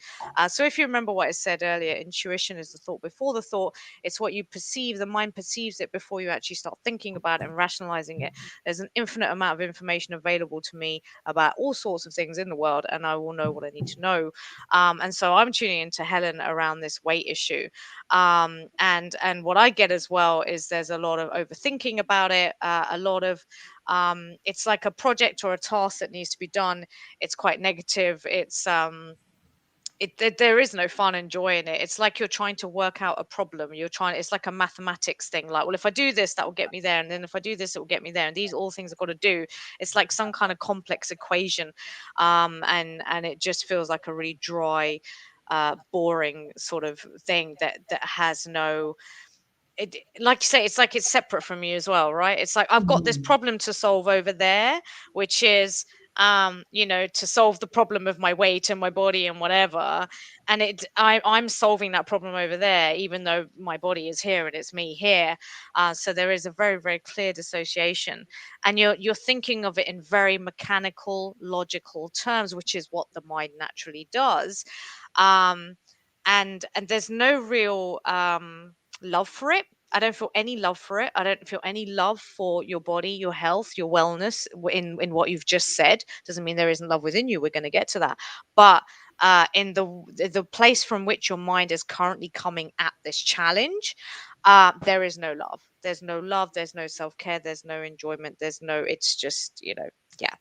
So if you remember what I said earlier, intuition is the thought before the thought. It's what you perceive. The mind perceives it before you actually start thinking about it and rationalizing it. There's an infinite amount of information available to me about all sorts of things in the world, and I will know what I need to know. And so I'm tuning into Helen around this weight issue. And what I get as well is there's a lot of overthinking about it, a lot of it's like a project or a task that needs to be done. It's quite negative. There is no fun and joy in it. It's like you're trying to work out a problem. It's like a mathematics thing. Like, well, if I do this, that will get me there. And then if I do this, it will get me there. And these all things I've got to do. It's like some kind of complex equation. And it just feels like a really dry, boring sort of thing that has no, like you say, it's like it's separate from you as well, right? It's like I've got this problem to solve over there, which is to solve the problem of my weight and my body and whatever. And I'm solving that problem over there, even though my body is here and it's me here. So there is a very, very clear dissociation. And you're thinking of it in very mechanical, logical terms, which is what the mind naturally does. Um, and there's no real love for it. I don't feel any love for it. I don't feel any love for your body, your health, your wellness in what you've just said. Doesn't mean there isn't love within you. We're going to get to that. But in the place from which your mind is currently coming at this challenge, there is no love. There's no love. There's no self care. There's no enjoyment. There's no. It's just yeah.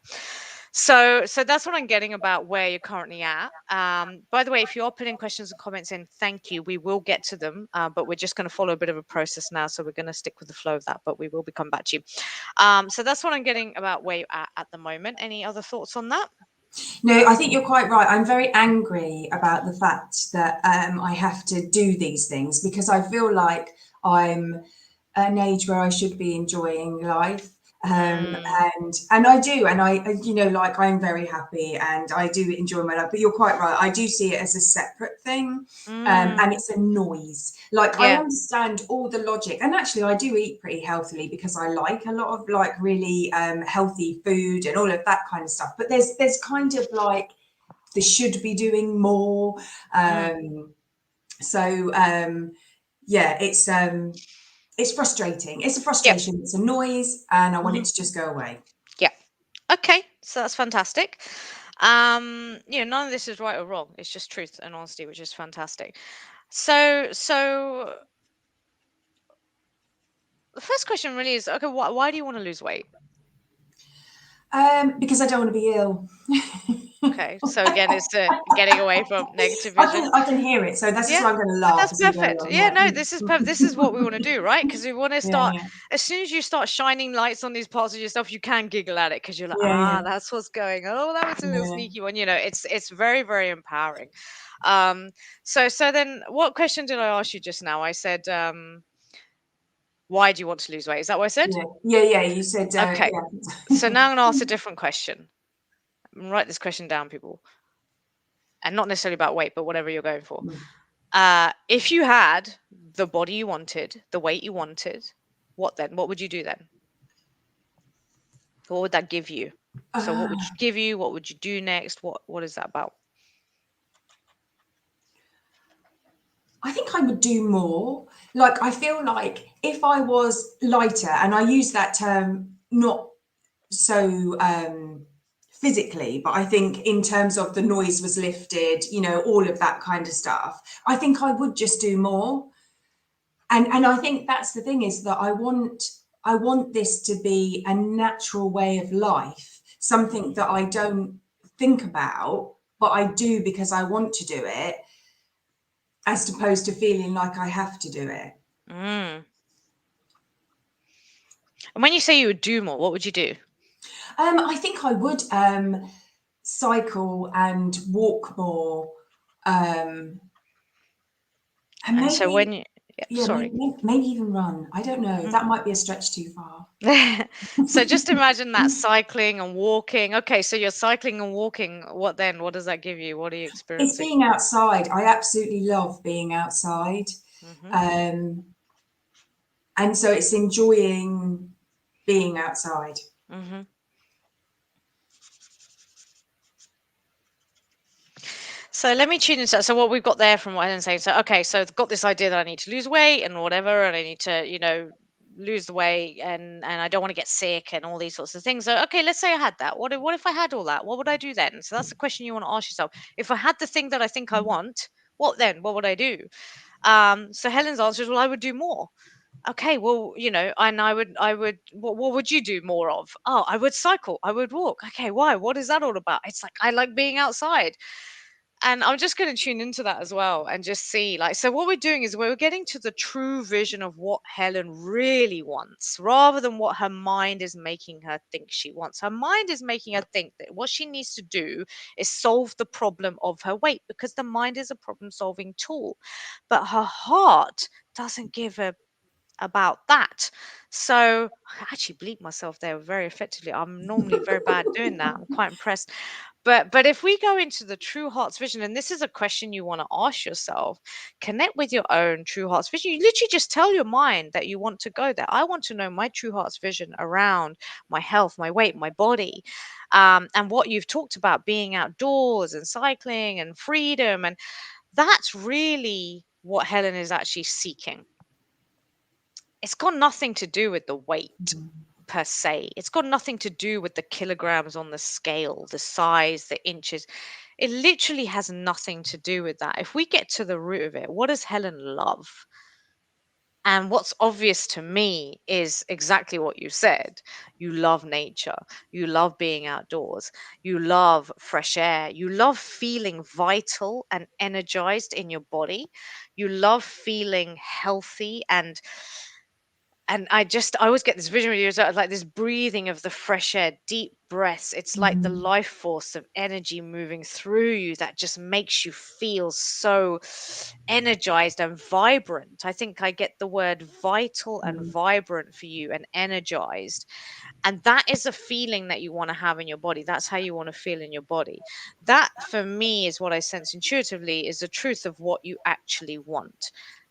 So that's what I'm getting about where you're currently at. By the way, if you are putting questions and comments in, thank you. We will get to them, but we're just going to follow a bit of a process now. So we're going to stick with the flow of that, but we will be coming back to you. So that's what I'm getting about where you're at the moment. Any other thoughts on that? No, I think you're quite right. I'm very angry about the fact that I have to do these things because I feel like I'm at an age where I should be enjoying life. Mm, And I do, and like I'm very happy and I do enjoy my life. But you're quite right. I do see it as a separate thing, mm, and it's a noise. Like I yeah. understand all the logic, and actually I do eat pretty healthily because I like a lot of like really healthy food and all of that kind of stuff. But there's kind of like they should be doing more. Mm, Um, so yeah, it's frustrating. It's a yep. frustration. It's a noise, and I want Hmm. it to just go away. Yeah. Okay. So that's fantastic. None of this is right or wrong. It's just truth and honesty, which is fantastic. So the first question really is, okay, why do you want to lose weight? Because I don't want to be ill. Okay, so again, it's getting away from negative I vision. can I can hear it, so that's just Yeah, why I'm going to but laugh that's as we go perfect. along. Yeah, Yeah, no, this is perfect. This is what we want to do, right? Because we want to yeah, start yeah, as soon as you start shining lights on these parts of yourself, you can giggle at it because you're like, yeah, yeah, that's what's going on. Oh, that was a little yeah. sneaky one. It's very, very empowering. Um, so then, what question did I ask you just now? I said, why do you want to lose weight? Is that what I said? Yeah, yeah, yeah. You said, Okay. yeah. So now I'm gonna ask a different question. Write this question down, people, and not necessarily about weight, but whatever you're going for. If you had the body you wanted, the weight you wanted, what then? What would you do then? What would that give you? So what would you give you? What would you do next? What is that about? I think I would do more. Like, I feel like if I was lighter, and I use that term not so physically, but I think in terms of the noise was lifted, all of that kind of stuff, I think I would just do more. And I think that's the thing is that I want this to be a natural way of life, something that I don't think about, but I do because I want to do it, as opposed to feeling like I have to do it. Mm. And when you say you would do more, what would you do? I think I would cycle and walk more, um, and And so maybe, when you, yeah, yeah, sorry. maybe even run. I don't know. That might be a stretch too far. So just imagine that cycling and walking. Okay, so you're cycling and walking. What then? What does that give you? What are you It's experiencing? being outside. I absolutely love being outside. Hmm. Um, and so it's enjoying being outside. Hmm. So let me tune into that. So what we've got there from what Helen's saying. So okay, so I've got this idea that I need to lose weight and whatever, and I need to, lose the weight and I don't want to get sick and all these sorts of things. So okay, let's say I had that. What if I had all that? What would I do then? So that's the question you want to ask yourself. If I had the thing that I think I want, what then? What would I do? So Helen's answer is, well, I would do more. Okay, well, and I would, what would you do more of? Oh, I would cycle, I would walk. Okay, why? What is that all about? It's like I like being outside. And I'm just going to tune into that as well and just see, like, so what we're doing is we're getting to the true vision of what Helen really wants rather than what her mind is making her think she wants. Her mind is making her think that what she needs to do is solve the problem of her weight because the mind is a problem solving tool. But her heart doesn't give a about that. So I actually bleeped myself there very effectively. I'm normally very bad doing that. I'm quite impressed. But if we go into the true heart's vision, and this is a question you want to ask yourself, connect with your own true heart's vision. You literally just tell your mind that you want to go there. I want to know my true heart's vision around my health, my weight, my body, and what you've talked about, being outdoors and cycling and freedom. And that's really what Helen is actually seeking. It's got nothing to do with the weight per se. It's got nothing to do with the kilograms on the scale, the size, the inches. It literally has nothing to do with that. If we get to the root of it, what does Helen love? And what's obvious to me is exactly what you said. You love nature. You love being outdoors. You love fresh air. You love feeling vital and energized in your body. You love feeling healthy and I always get this vision with you, like this breathing of the fresh air, deep breaths. It's like the Mm, life force of energy moving through you that just makes you feel so energized and vibrant. I think I get the word vital and mm. vibrant for you and energized. And that is a feeling that you want to have in your body. That's how you want to feel in your body. That for me is what I sense intuitively is the truth of what you actually want.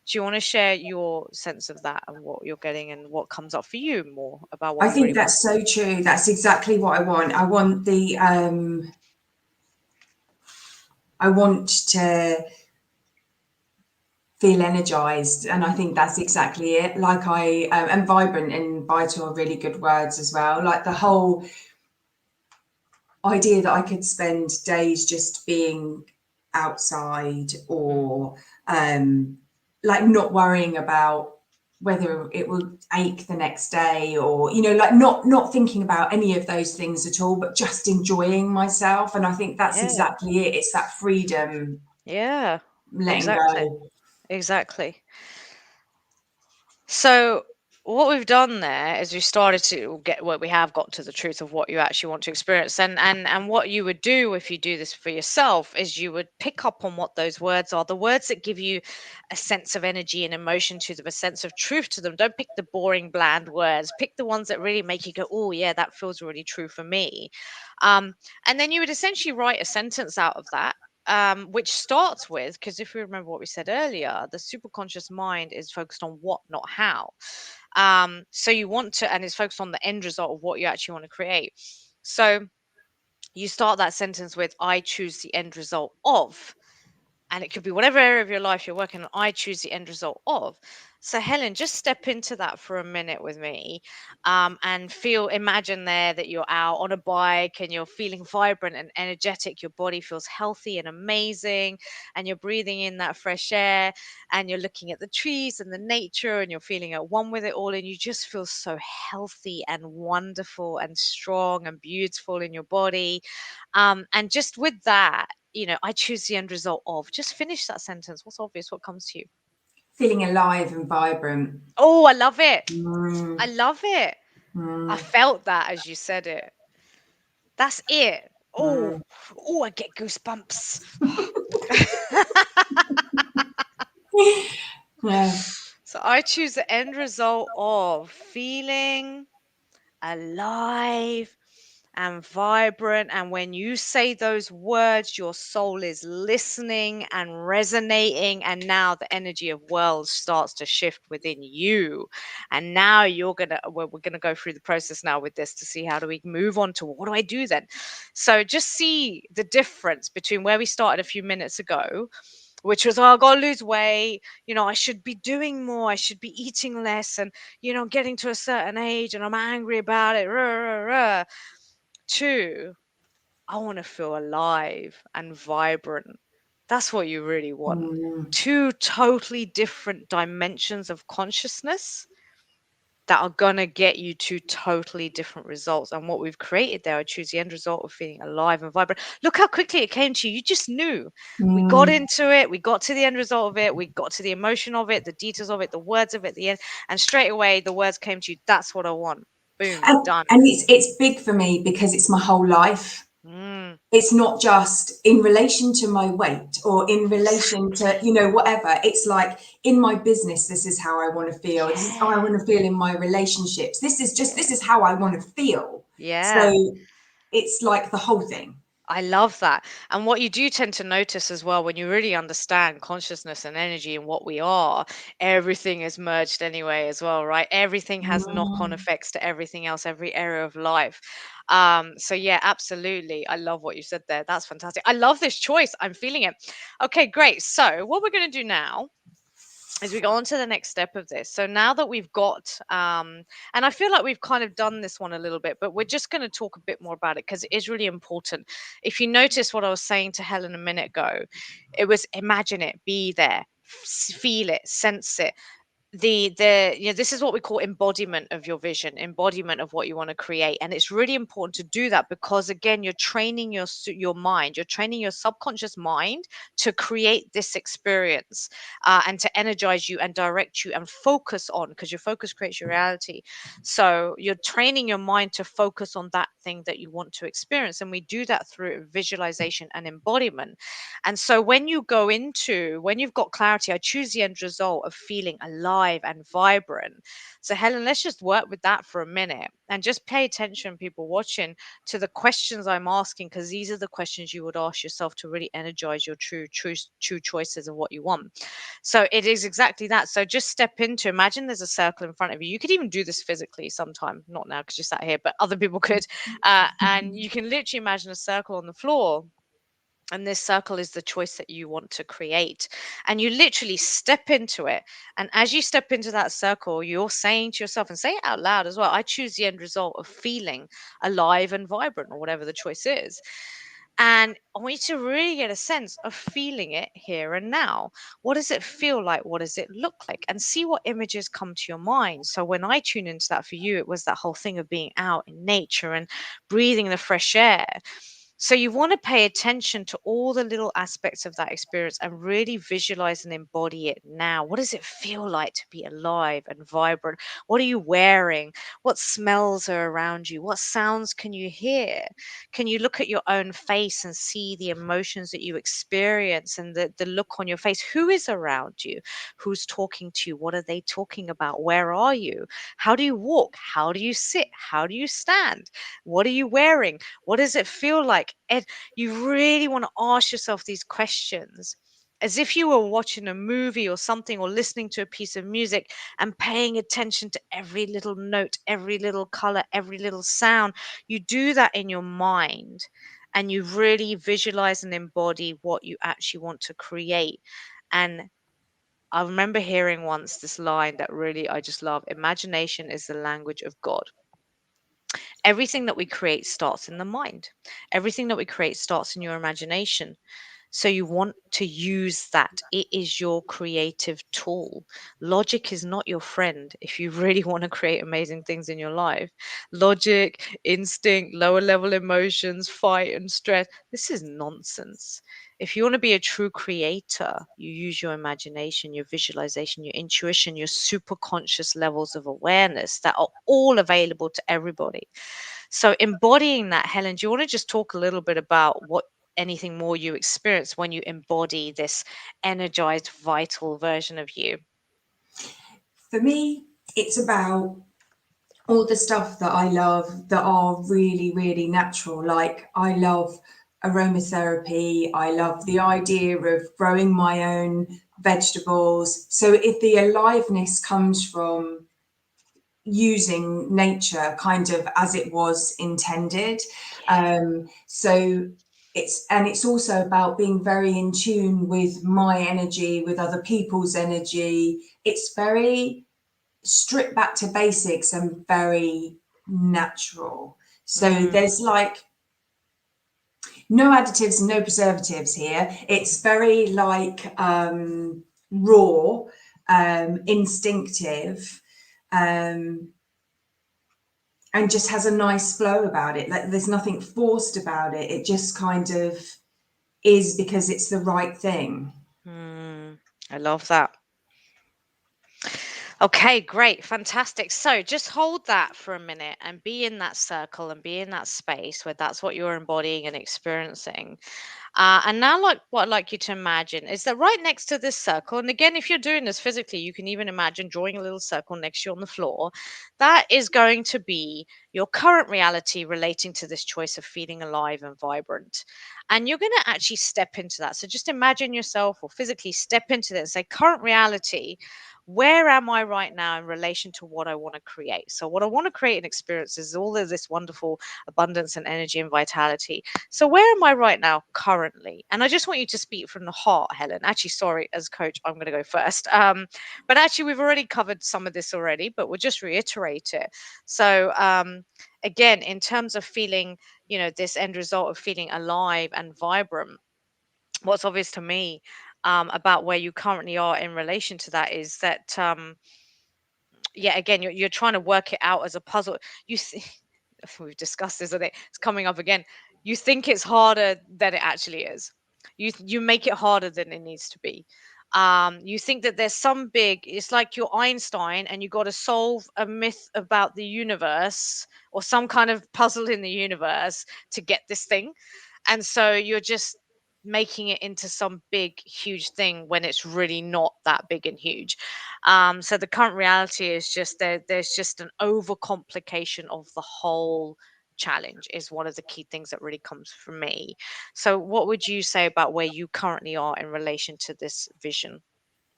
Do you want to share your sense of that and what you're getting and what comes up for you more about what I you think really want? that's so true. That's exactly what I want. I want to feel energized, and I think that's exactly it. And vibrant and vital are really good words as well. Like the whole idea that I could spend days just being outside, Mm. or like not worrying about whether it will ache the next day, or like not thinking about any of those things at all, but just enjoying myself. And I think that's Yeah. exactly it. It's that freedom, Yeah. letting Exactly. go. Exactly. So what we've done there is we started to get what we have got to the truth of what you actually want to experience, and what you would do if you do this for yourself is you would pick up on what those words are, the words that give you a sense of energy and emotion to them, a sense of truth to them. Don't pick the boring bland words, pick the ones that really make you go, oh yeah, that feels really true for me. um, and then you would essentially write a sentence out of that, which starts with, because if we remember what we said earlier, the superconscious mind is focused on what, not how. So you want to, and it's focused on the end result of what you actually want to create. So you start that sentence with, I choose the end result of, and it could be whatever area of your life you're working on. I choose the end result of. So Helen, just step into that for a minute with me, and imagine there that you're out on a bike and you're feeling vibrant and energetic. Your body feels healthy and amazing, and you're breathing in that fresh air, and you're looking at the trees and the nature, and you're feeling at one with it all, and you just feel so healthy and wonderful and strong and beautiful in your body. And just with that, I choose the end result of. Just finish that sentence. What's obvious? What comes to you? Feeling alive and vibrant. Oh, I love it. I Mm, love it. I mm, felt that as you said it. That's it. mm. Oh, oh, I get goosebumps. Yeah. So I choose the end result of feeling alive and vibrant. And when you say those words, your soul is listening and resonating. And now the energy of world starts to shift within you. And now we're gonna go through the process now with this to see how do we move on to what do I do then. So just see the difference between where we started a few minutes ago, which was, oh, I gotta lose weight, I should be doing more, I should be eating less, and I'm getting to a certain age and I'm angry about it. Rah, rah, rah. Two, I want to feel alive and vibrant. That's what you really want. Mm, Two totally different dimensions of consciousness that are going to get you to totally different results. And what we've created there, I choose the end result of feeling alive and vibrant. Look how quickly it came to you. You just knew. We got mm. into it. We got to the end result of it. We got to the emotion of it, the details of it, the words of it, the end. And straight away, the words came to you. That's what I want. Boom, And done. it's big for me because it's my whole life. Mm. it's not just in relation to my weight or in relation to, Exactly. whatever. It's like in my business, this is how I want to feel. This is how I Yeah. want to feel in my relationships. This Yeah. is how I want to feel. Yeah. So it's like the whole thing. I love that. And what you do tend to notice as well, when you really understand consciousness and energy and what we are, everything is merged anyway, as well, right? Everything has knock on Mm. effects to everything else, every area of life. So, yeah, absolutely. I love what you said there. That's fantastic. I love this choice. I'm feeling it. Okay, great. So, what we're going to do now as we go on to the next step of this. So now that we've got, and I feel like we've kind of done this one a little bit, but we're just going to talk a bit more about it because it is really important. If you notice what I was saying to Helen a minute ago, it was imagine it, be there, feel it, sense it. This is what we call embodiment of your vision, embodiment of what you want to create, and it's really important to do that because again you're training your mind, you're training your subconscious mind to create this experience, and to energize you and direct you and focus on, because your focus creates your reality. So you're training your mind to focus on that thing that you want to experience, and we do that through visualization and embodiment. And so when you've got clarity, I choose the end result of feeling alive and vibrant. So, Helen, let's just work with that for a minute and just pay attention, people watching, to the questions I'm asking, because these are the questions you would ask yourself to really energize your true choices of what you want. So, it is exactly that. So, just step into, imagine there's a circle in front of you. You could even do this physically sometime, not now because you're sat here, but other people could. And you can literally imagine a circle on the floor, and this circle is the choice that you want to create, and you literally step into it. And as you step into that circle, you're saying to yourself, and say it out loud as well, I choose the end result of feeling alive and vibrant, or whatever the choice is. And I want you to really get a sense of feeling it here and now. What does it feel like? What does it look like? And see what images come to your mind. So when I tune into that for you, it was that whole thing of being out in nature and breathing the fresh air. So you want to pay attention to all the little aspects of that experience and really visualize and embody it now. What does it feel like to be alive and vibrant? What are you wearing? What smells are around you? What sounds can you hear? Can you look at your own face and see the emotions that you experience and the look on your face? Who is around you? Who's talking to you? What are they talking about? Where are you? How do you walk? How do you sit? How do you stand? What are you wearing? What does it feel like? And you really want to ask yourself these questions as if you were watching a movie or something, or listening to a piece of music, and paying attention to every little note, every little color, every little sound. You do that in your mind, and you really visualize and embody what you actually want to create. And I remember hearing once this line that really I just love: imagination is the language of God. Everything that we create starts in the mind. Everything that we create starts in your imagination. So you want to use that. It is your creative tool. Logic is not your friend if you really want to create amazing things in your life. Logic, instinct, lower level emotions, fight and stress. This is nonsense. If you want to be a true creator, you use your imagination, your visualization, your intuition, your super conscious levels of awareness that are all available to everybody. So, embodying that, Helen, do you want to just talk a little bit about what anything more you experience when you embody this energized, vital version of you? For me, it's about all the stuff that I love that are really, really natural. Like I love aromatherapy. I love the idea of growing my own vegetables. So if the aliveness comes from using nature kind of as it was intended, Yeah. so it's also about being very in tune with my energy, with other people's energy. It's very stripped back to basics and very natural. So Mm, there's like no additives and no preservatives here. It's very like raw, instinctive, um, and just has a nice flow about it. Like there's nothing forced about it. It just kind of is because it's the right thing. mm, I love that. Okay, great, fantastic. So just hold that for a minute and be in that circle and be in that space where that's what you're embodying and experiencing. And now, like what I'd like you to imagine is that right next to this circle, and again, if you're doing this physically, you can even imagine drawing a little circle next to you on the floor. That is going to be your current reality relating to this choice of feeling alive and vibrant. And you're going to actually step into that. So just imagine yourself or physically step into this, say, current reality. Where am I right now in relation to what I want to create? So, what I want to create and experience is all of this wonderful abundance and energy and vitality. So where am I right now currently? And I just want you to speak from the heart, Helen. Actually, sorry, as coach, I'm going to go first. But actually, we've already covered some of this already, but we'll just reiterate it. So again, in terms of feeling, this end result of feeling alive and vibrant, what's obvious to me about where you currently are in relation to that is that yeah, again, you're trying to work it out as a puzzle. You see, we've discussed this, I think it's coming up again. You think it's harder than it actually is. You make it harder than it needs to be. You think that there's some big, it's like you're Einstein and you got to solve a myth about the universe or some kind of puzzle in the universe to get this thing. And so you're just making it into some big huge thing when it's really not that big and huge. So the current reality is just there's just an overcomplication of the whole challenge is one of the key things that really comes from me. So what would you say about where you currently are in relation to this vision?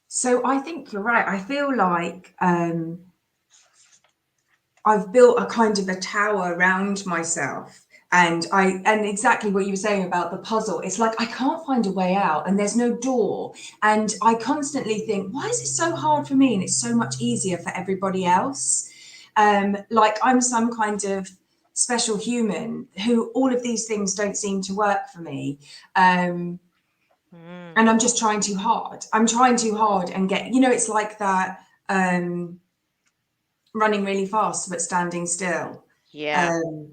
So I think you're right. I feel like I've built a kind of a tower around myself. And exactly what you were saying about the puzzle, it's like I can't find a way out and there's no door. And I constantly think, why is it so hard for me and it's so much easier for everybody else? Like I'm some kind of special human who all of these things don't seem to work for me. Um, Mm, and I'm just trying too hard. I'm trying too hard and it's like that running really fast but standing still. yeah. Um,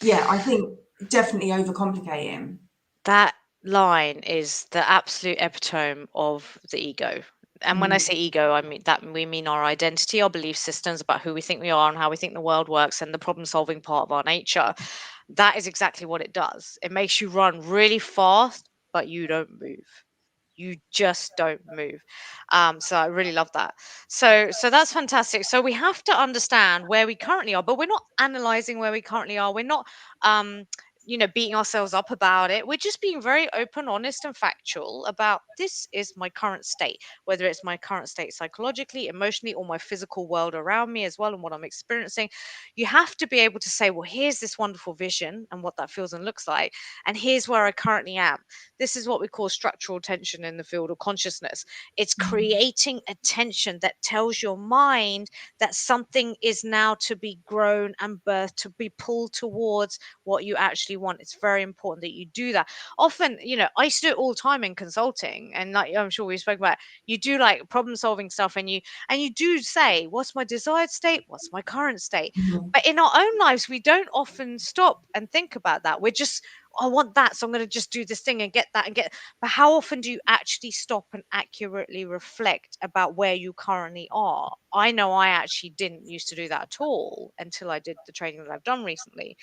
yeah, I think definitely overcomplicating. That line is the absolute epitome of the ego. And when I Mm, say ego, I mean that we mean our identity, our belief systems about who we think we are and how we think the world works and the problem solving part of our nature. That is exactly what it does. It makes you run really fast, but you don't move. You just don't move. So I really love that. So that's fantastic. So we have to understand where we currently are, but we're not analyzing where we currently are. We're not um beating ourselves up about it. We're just being very open, honest, and factual about this is my current state, whether it's my current state psychologically, emotionally, or my physical world around me as well, and what I'm experiencing. You have to be able to say, well, here's this wonderful vision and what that feels and looks like, and here's where I currently am. This is what we call structural tension in the field of consciousness. It's mm, creating a tension that tells your mind that something is now to be grown and birthed, to be pulled towards what you actually want. It's very important that you do that. Often, I used to do it all the time in consulting, and like I'm sure we spoke about, you do like problem solving stuff, and you do say, what's my desired state? What's my current state? mhm, But in our own lives, we don't often stop and think about that. We're just, I want that, so I'm going to just do this thing and get that and get. But how often do you actually stop and accurately reflect about where you currently are? I know I actually didn't used to do that at all until I did the training that I've done recently.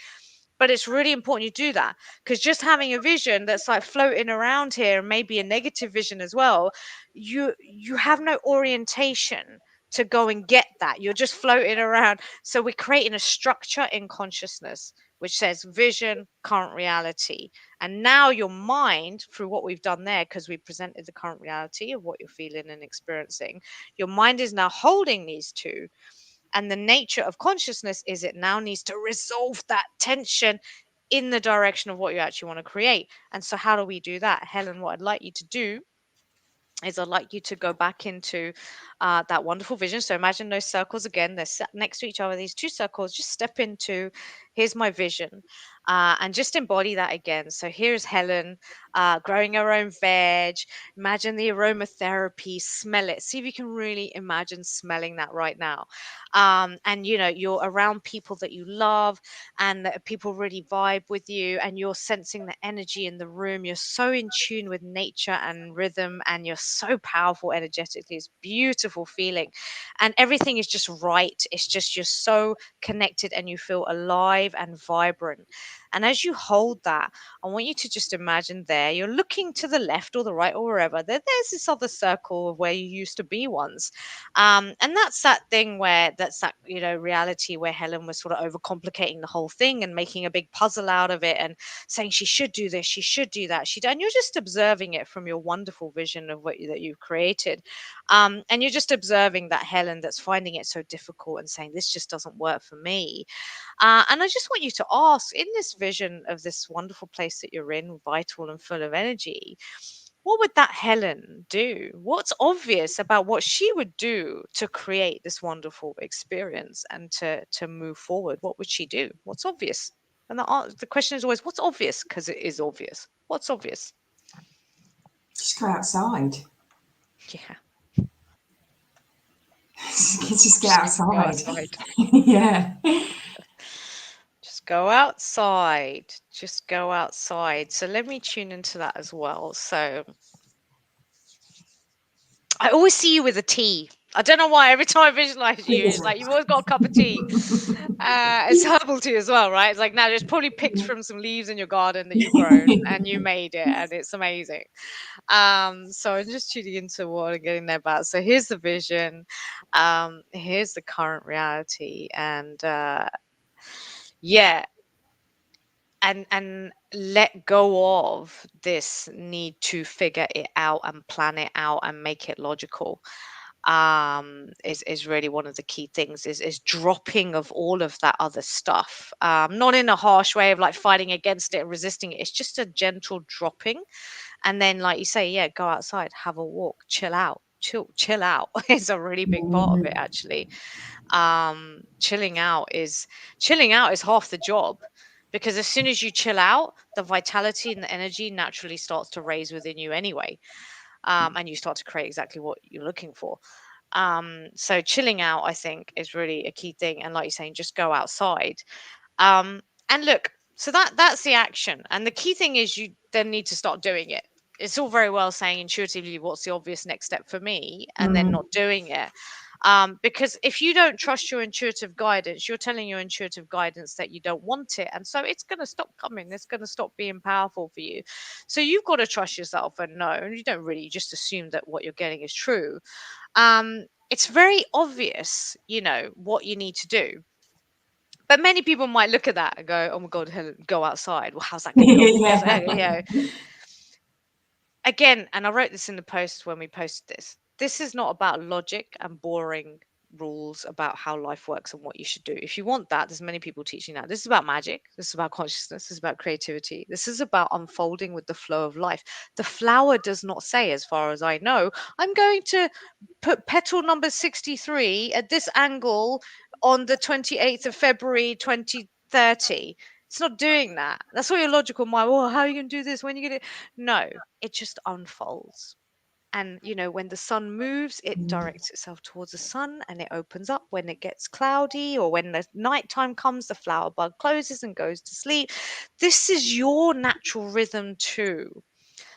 But it's really important you do that, because just having a vision that's like floating around here, and maybe a negative vision as well, you have no orientation to go and get that. You're just floating around. So we're creating a structure in consciousness which says vision, current reality. And now your mind, through what we've done there, because we presented the current reality of what you're feeling and experiencing, your mind is now holding these two. And the nature of consciousness is it now needs to resolve that tension in the direction of what you actually want to create. And so, how do we do that? Helen, what I'd like you to do is I'd like you to go back into that wonderful vision. So imagine those circles again. They're sat next to each other. These two circles. Just step into, here's my vision, and just embody that again. So here's Helen growing her own veg. Imagine the aromatherapy. Smell it. See if you can really imagine smelling that right now. And you're around people that you love, and that people really vibe with you, and you're sensing the energy in the room. You're so in tune with nature and rhythm, and you're so powerful energetically. It's beautiful wonderful feeling. And everything is just right. It's just you're so connected and you feel alive and vibrant. And as you hold that, I want you to just imagine there, you're looking to the left or the right or wherever. There's this other circle of where you used to be once. And that's that thing where that's that, reality where Helen was sort of overcomplicating the whole thing and making a big puzzle out of it and saying she should do this, she should do that. And you're just observing it from your wonderful vision of that you've created. And you're just observing that Helen that's finding it so difficult and saying, this just doesn't work for me. And I just want you to ask in this vision of this wonderful place that you're in, vital and full of energy, what would that Helen do? What's obvious about what she would do to create this wonderful experience and to move forward? What would she do? What's obvious? And the question is always, what's obvious? Because it is obvious. What's obvious? Just go outside. Yeah, Just get just go outside. outside. Yeah. Just go outside. Just go outside. So let me tune into that as well. So I always see you with a tea. I don't know why. Every time I visualize you, it's like you've always got a cup of tea. It's herbal tea as well, right? It's like now just probably picked from some leaves in your garden that you've grown and you made it, and it's amazing. So I'm just tuning into what I'm getting there about. So here's the vision. Here's the current reality, and yeah, and let go of this need to figure it out and plan it out and make it logical. Is really one of the key things, is dropping of all of that other stuff, not in a harsh way of like fighting against it and resisting it. It's just a gentle dropping. And then, like you say, yeah, go outside, have a walk, chill out. Chill out is a really big part of it, actually. Chilling out is half the job, because as soon as you chill out, the vitality and the energy naturally starts to raise within you anyway. And you start to create exactly what you're looking for. So chilling out, I think, is really a key thing. And like you're saying, just go outside. And look, so that's the action. And the key thing is you then need to start doing it. It's all very well saying intuitively what's the obvious next step for me, and then not doing it. Because if you don't trust your intuitive guidance, you're telling your intuitive guidance that you don't want it. And so it's going to stop coming. It's going to stop being powerful for you. So you've got to trust yourself and know. And you don't really just assume that what you're getting is true. It's very obvious, what you need to do. But many people might look at that and go, "Oh my God, Helen, go outside. Well, how's that going to go?" Because, Yeah. again, and I wrote this in the post when we posted this. This is not about logic and boring rules about how life works and what you should do. If you want that, there's many people teaching that. This is about magic. This is about consciousness. This is about creativity. This is about unfolding with the flow of life. The flower does not say, as far as I know, I'm going to put petal number 63 at this angle on the 28th of February 2030. It's not doing that. That's what your logical mind, well, how are you going to do this? When are you going to? No, it just unfolds. And when the sun moves, it directs itself towards the sun and it opens up. When it gets cloudy or when the nighttime comes, the flower bud closes and goes to sleep. This is your natural rhythm too.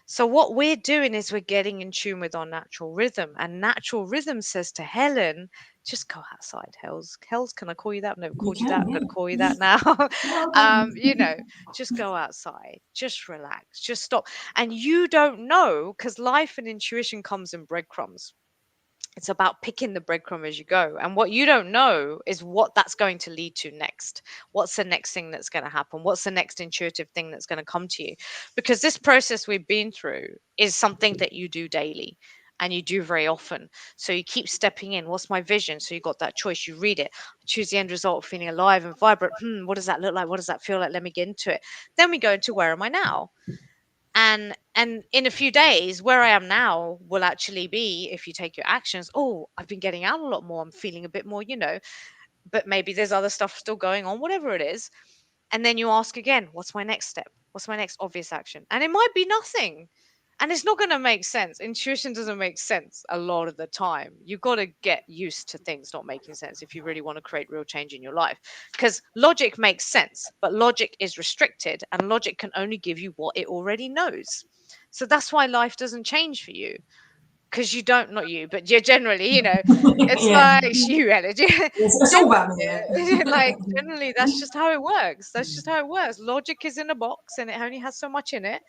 So what we're doing is we're getting in tune with our natural rhythm. And natural rhythm says to Helen, just go outside, Hells, can I call you that? I've never You called you that. can, I'm going to yeah. call you that now. Well done. Just go outside, just relax, just stop. And you don't know, because life and intuition comes in breadcrumbs. It's about picking the breadcrumb as you go. And what you don't know is what that's going to lead to next. What's the next thing that's going to happen? What's the next intuitive thing that's going to come to you? Because this process we've been through is something that you do daily and you do very often. So you keep stepping in. What's my vision? So you got that choice. You read it. Choose the end result, feeling alive and vibrant. What does that look like? What does that feel like? Let me get into it. Then we go into where am I now? And in a few days, where I am now will actually be, if you take your actions, oh, I've been getting out a lot more, I'm feeling a bit more, but maybe there's other stuff still going on, whatever it is. And then you ask again, what's my next step? What's my next obvious action? And it might be nothing. And it's not going to make sense. Intuition doesn't make sense a lot of the time. You've got to get used to things not making sense if you really want to create real change in your life. Because logic makes sense, but logic is restricted, and logic can only give you what it already knows. So that's why life doesn't change for you, because you don't, not you, but you're generally, it's Yeah, like you energy. it's all about me. Yeah. Like generally, that's just how it works. That's just how it works. Logic is in a box, and it only has so much in it.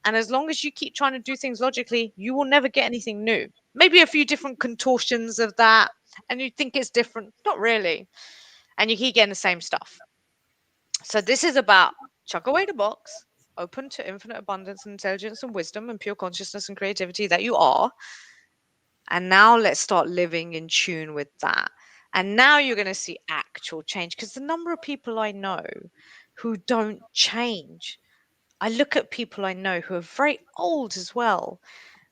And as long as you keep trying to do things logically, you will never get anything new. Maybe a few different contortions of that, and you think it's different. Not really. And you keep getting the same stuff. So this is about chuck away the box, open to infinite abundance and intelligence and wisdom and pure consciousness and creativity that you are. And now let's start living in tune with that. And now you're going to see actual change, because the number of people I know who don't change, I look at people I know who are very old as well,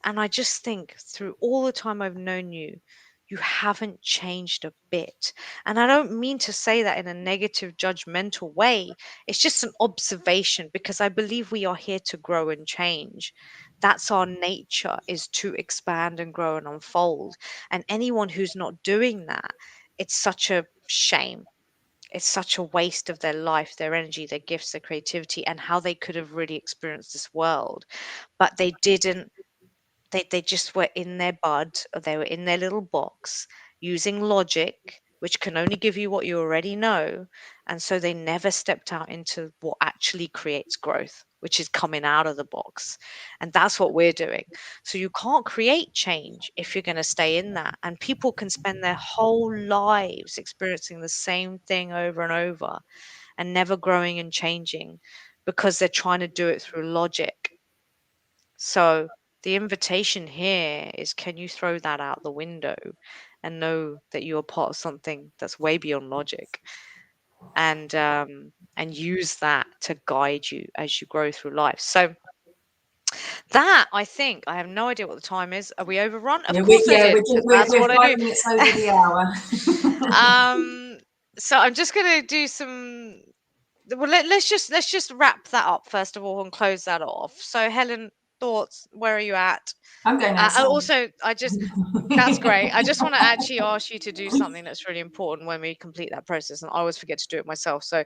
and I just think through all the time I've known you, you haven't changed a bit. And I don't mean to say that in a negative, judgmental way. It's just an observation, because I believe we are here to grow and change. That's our nature, is to expand and grow and unfold. And anyone who's not doing that, it's such a shame. It's such a waste of their life, their energy, their gifts, their creativity, and how they could have really experienced this world. But they didn't. They just were in their bud, or they were in their little box using logic, which can only give you what you already know. And so they never stepped out into what actually creates growth, which is coming out of the box. And that's what we're doing. So you can't create change if you're going to stay in that. And people can spend their whole lives experiencing the same thing over and over and never growing and changing, because they're trying to do it through logic. So the invitation here is, can you throw that out the window and know that you're part of something that's way beyond logic, and use that to guide you as you grow through life. So that, I think, I have no idea what the time is. Are we overrun? Of Yeah, course I did, because that's we're what I do. 5 minutes over the hour. um so I'm just gonna do some, well, let's just wrap that up first of all and close that off. So Helen, thoughts, where are you at? I'm going And outside. also, that's great. I just want to actually ask you to do something that's really important when we complete that process. And I always forget to do it myself. So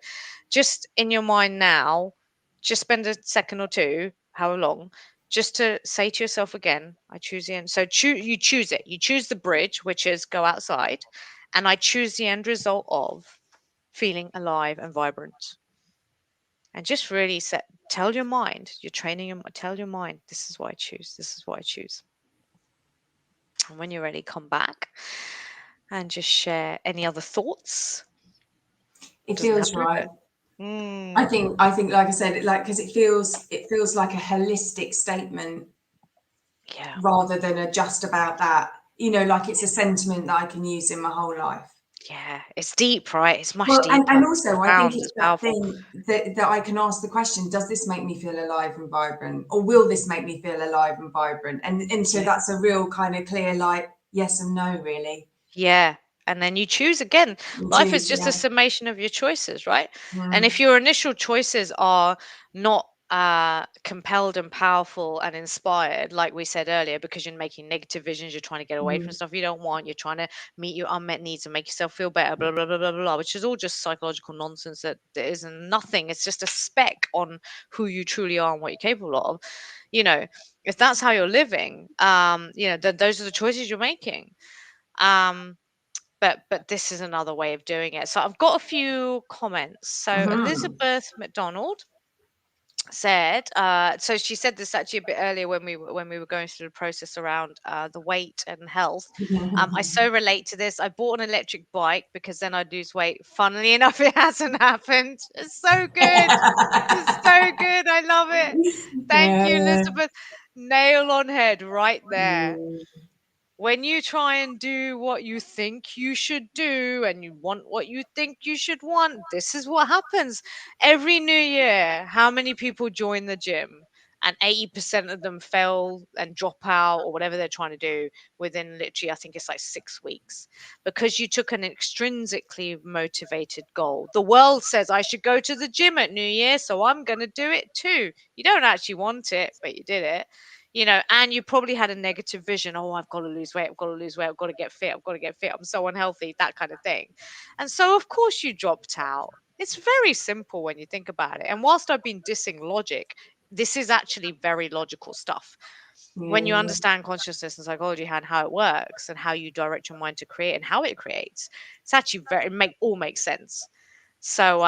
just in your mind now, just spend a second or two, however long, just to say to yourself again, I choose the end. So you choose it. You choose the bridge, which is go outside. And I choose the end result of feeling alive and vibrant. And just really tell your mind, you're training tell your mind, this is what I choose. This is what I choose. And when you're ready, come back and just share any other thoughts. It Doesn't have feels to be right. bad. Mm, I think, like I said, like, because it feels like a holistic statement yeah, rather than a just about that. You know, like it's a sentiment that I can use in my whole life. yeah. It's deep, right? It's much Well, deeper. and It's also I think profound. it's It's that powerful. thing that I can ask the question, does this make me feel alive and vibrant? Or will this make me feel alive and vibrant? And so Yeah. that's a real kind of clear, like, yes and no, really. Yeah. And then you choose again. You Life is choose, just a yeah. summation of your choices, right? And if Mm. your initial choices are not compelled and powerful and inspired, like we said earlier, because you're making negative visions, you're trying to get away from Mm. stuff you don't want, you're trying to meet your unmet needs and make yourself feel better, blah, blah, blah, blah, blah, which is all just psychological nonsense that there isn't nothing. It's just a speck on who you truly are and what you're capable of. You know, if that's how you're living, those are the choices you're making. Um, but this is another way of doing it. So I've got a few comments. So Mhm. Elizabeth McDonald said, so she said this actually a bit earlier when we were going through the process around the weight and health. I so relate to this. I bought an electric bike because then I'd lose weight. Funnily enough, it hasn't happened. It's so good. It's so good. I love it. Thank you, Yeah. Elizabeth. Nail on head right there. Mm. When you try and do what you think you should do and you want what you think you should want, this is what happens. Every new year, how many people join the gym? And 80% of them fail and drop out or whatever they're trying to do within literally, I think it's like 6 weeks, because you took an extrinsically motivated goal. The world says I should go to the gym at New Year, so I'm going to do it too. You don't actually want it, but you did it. And you probably had a negative vision. Oh, I've got to lose weight. I've got to lose weight. I've got to get fit. I've got to get fit. I'm so unhealthy, that kind of thing. And so, of course, you dropped out. It's very simple when you think about it. And whilst I've been dissing logic, this is actually very logical stuff. When you Yeah. understand consciousness and psychology and how it works and how you direct your mind to create and how it creates, it's actually very all makes sense. So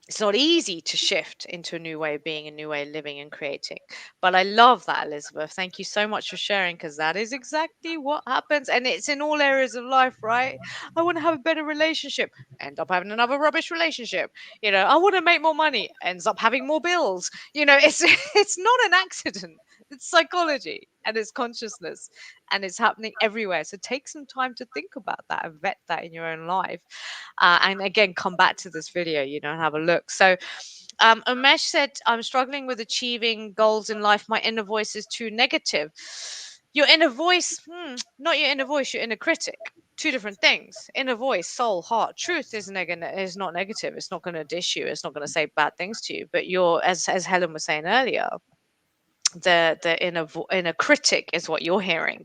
it's not easy to shift into a new way of being, a new way of living and creating. But I love that, Elizabeth. Thank you so much for sharing, because that is exactly what happens. And it's in all areas of life, right? I want to have a better relationship, end up having another rubbish relationship. I want to make more money, ends up having more bills. It's it's not an accident. It's psychology and it's consciousness, and it's happening everywhere. So take some time to think about that and vet that in your own life. And again, come back to this video, and have a look. So Umesh said, I'm struggling with achieving goals in life. My inner voice is too negative. Your inner voice, not your inner voice, your inner critic. Two different things. Inner voice, soul, heart. Truth is not negative. It's not going to dish you. It's not going to say bad things to you. But as Helen was saying earlier, the inner critic is what you're hearing,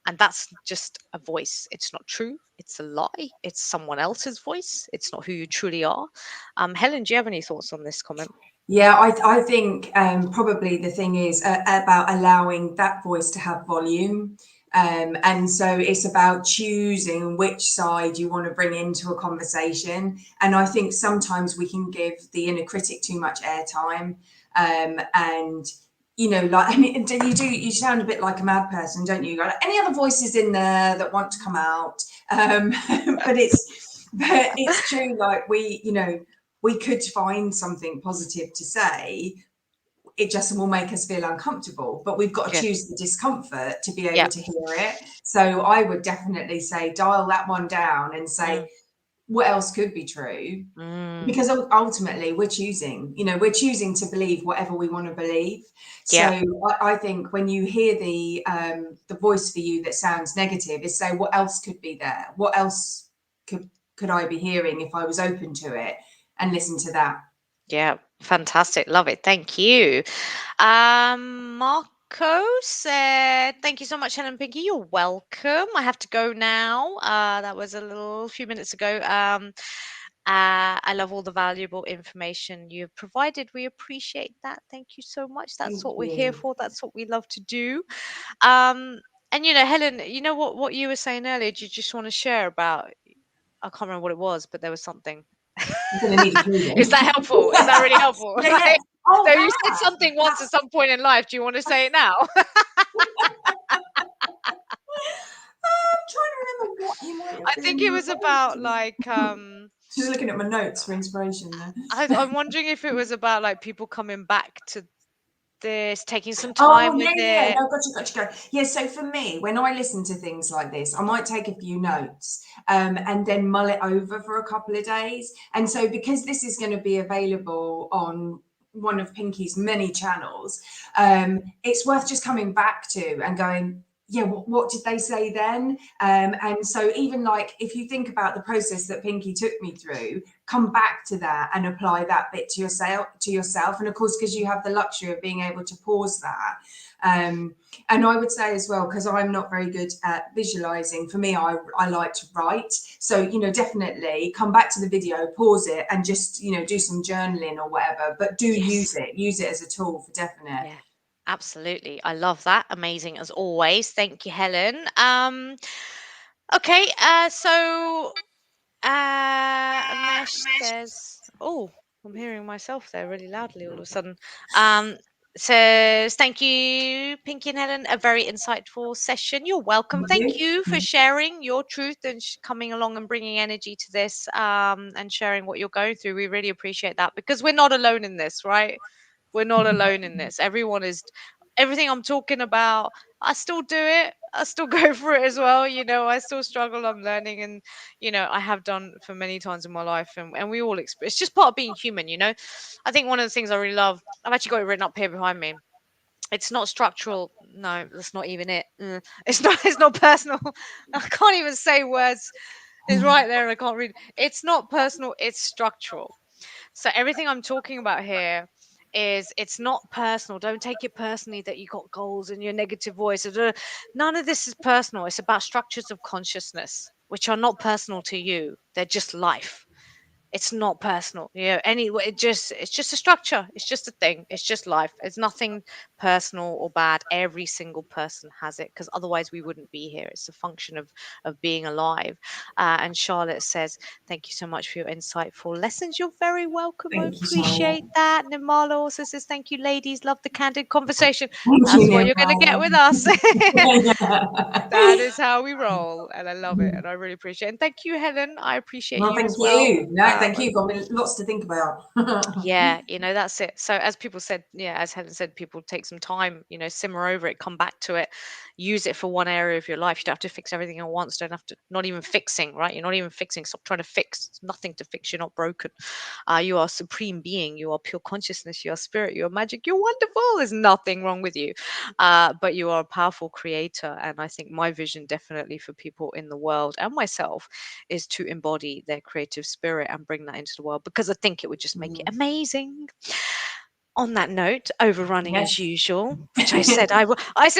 and that's just a voice. It's not true. It's a lie. It's someone else's voice. It's not who you truly are. Helen, do you have any thoughts on this comment? Yeah, I think probably the thing is about allowing that voice to have volume. And so it's about choosing which side you want to bring into a conversation. And I think sometimes we can give the inner critic too much airtime. And, like, I mean, you sound a bit like a mad person, don't you? Like, any other voices in there that want to come out? But it's true. Like we could find something positive to say. It just will make us feel uncomfortable, but we've got to Yeah. choose the discomfort to be Yeah. able to hear it. So I would definitely say dial that one down and say, Mm, what else could be true? mm, Because ultimately we're choosing to believe whatever we want to believe. So yeah. I think when you hear the voice for you that sounds negative, is say, what else could be there? What else could I be hearing if I was open to it and listen to that? Yeah. Fantastic. Love it. Thank you. Marco said, thank you so much, Helen Pinky. You're welcome. I have to go now. That was a few minutes ago. I love all the valuable information you've provided. We appreciate that. Thank you so much. That's Thank what we're here you. for. That's what we love to do. And Helen, what you were saying earlier, do you just want to share about, I can't remember what it was, but there was something. I'm going to need a clue Is then. that helpful? Is that really helpful? Yeah, yeah. Like, Oh, so you said that. something once at some point in life. Do you want to say it now? I'm trying to remember what you might have I think it been was about referring like to. Just looking at my notes for inspiration there. I'm wondering if it was about like people coming back to this, taking some time Oh, with yeah, yeah. it. No, gotcha. Yeah, so for me, when I listen to things like this, I might take a few notes and then mull it over for a couple of days. And so, because this is going to be available on one of Pinky's many channels, it's worth just coming back to and going, yeah, what did they say then? And so, even like if you think about the process that Pinky took me through, come back to that and apply that bit to yourself. And of course, because you have the luxury of being able to pause that. And I would say as well, because I'm not very good at visualizing, for me, I like to write. So, definitely come back to the video, pause it, and just, do some journaling or whatever. But do Yes. use it as a tool for definite. Yeah. Absolutely. I love that. Amazing as always. Thank you, Helen. Okay, so Umesh says, oh, I'm hearing myself there really loudly all of a sudden. Um, says, thank you, Pinky and Helen, a very insightful session. You're welcome. Thank you for sharing your truth and coming along and bringing energy to this, and sharing what you're going through. We really appreciate that, because we're not alone in this, right? We're not alone in this. Everyone is, everything I'm talking about, I still do it. I still go for it as well. I still struggle. I'm learning, and I have done for many times in my life, and we all experience. It's just part of being human. I think one of the things I really love, I've actually got it written up here behind me. It's not structural. No, that's not even it. It's not. It's not personal. I can't even say words. It's right there, and I can't read. It's not personal. It's structural. So everything I'm talking about here is, it's not personal. Don't take it personally that you got goals and your negative voice. None of this is personal. It's about structures of consciousness, which are not personal to you. They're just life. It's not personal. Anyway, it's just a structure. It's just a thing. It's just life. It's nothing personal or bad. Every single person has it, because otherwise we wouldn't be here. It's a function of being alive. And Charlotte says, "Thank you so much for your insightful lessons." You're very welcome. I Thank you, Charlotte. appreciate that. Nimala also says, "Thank you, ladies. Love the candid conversation." Thank you, That's what you're going to get Nirmala. with us. That Yeah. is how we roll, and I love it, and I really appreciate it. And thank you, Helen. I appreciate Well, you thank as well. you. No, thank Um, you. Got me lots to think about. yeah, that's it. So as people said, yeah, as Helen said, people take some time, simmer over it, come back to it, use it for one area of your life. You don't have to fix everything at once. Don't have to, not even fixing, right? You're not even fixing. Stop trying to fix. It's nothing to fix. You're not broken. You are supreme being. You are pure consciousness. You are spirit. You are magic. You're wonderful. There's nothing wrong with you. But you are a powerful creator. And I think my vision definitely for people in the world and myself is to embody their creative spirit and bring that into the world, because I think it would just make it amazing. On that note, overrunning as Yes. usual, which I said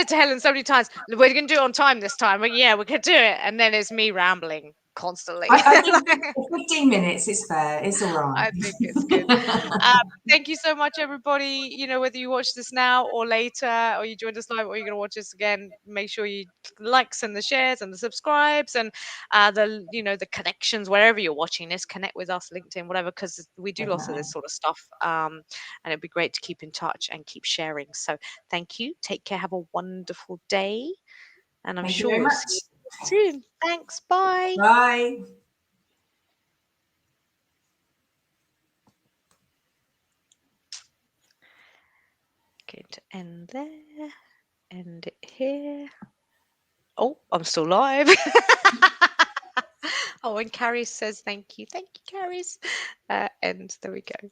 to Helen so many times, we're going to do it on time this time. But yeah, we could do it. And then it's me rambling constantly. I think 15 minutes is fair. It's all right. I think it's good. Um, Thank you so much, everybody. Whether you watch this now or later, or you joined us live, or you're going to watch this again, make sure you likes and the shares and the subscribes and the connections wherever you're watching this. Connect with us, LinkedIn, whatever, because we do lots of Definitely. this sort of stuff. And it'd be great to keep in touch and keep sharing. So thank you. Take care. Have a wonderful day, and I'm Thank you sure very we'll much. see you soon. Thanks. Bye. Bye. Going to end there. End it here. Oh, I'm still live. Oh, and Carrie says thank you. Thank you, Carrie. And there we go.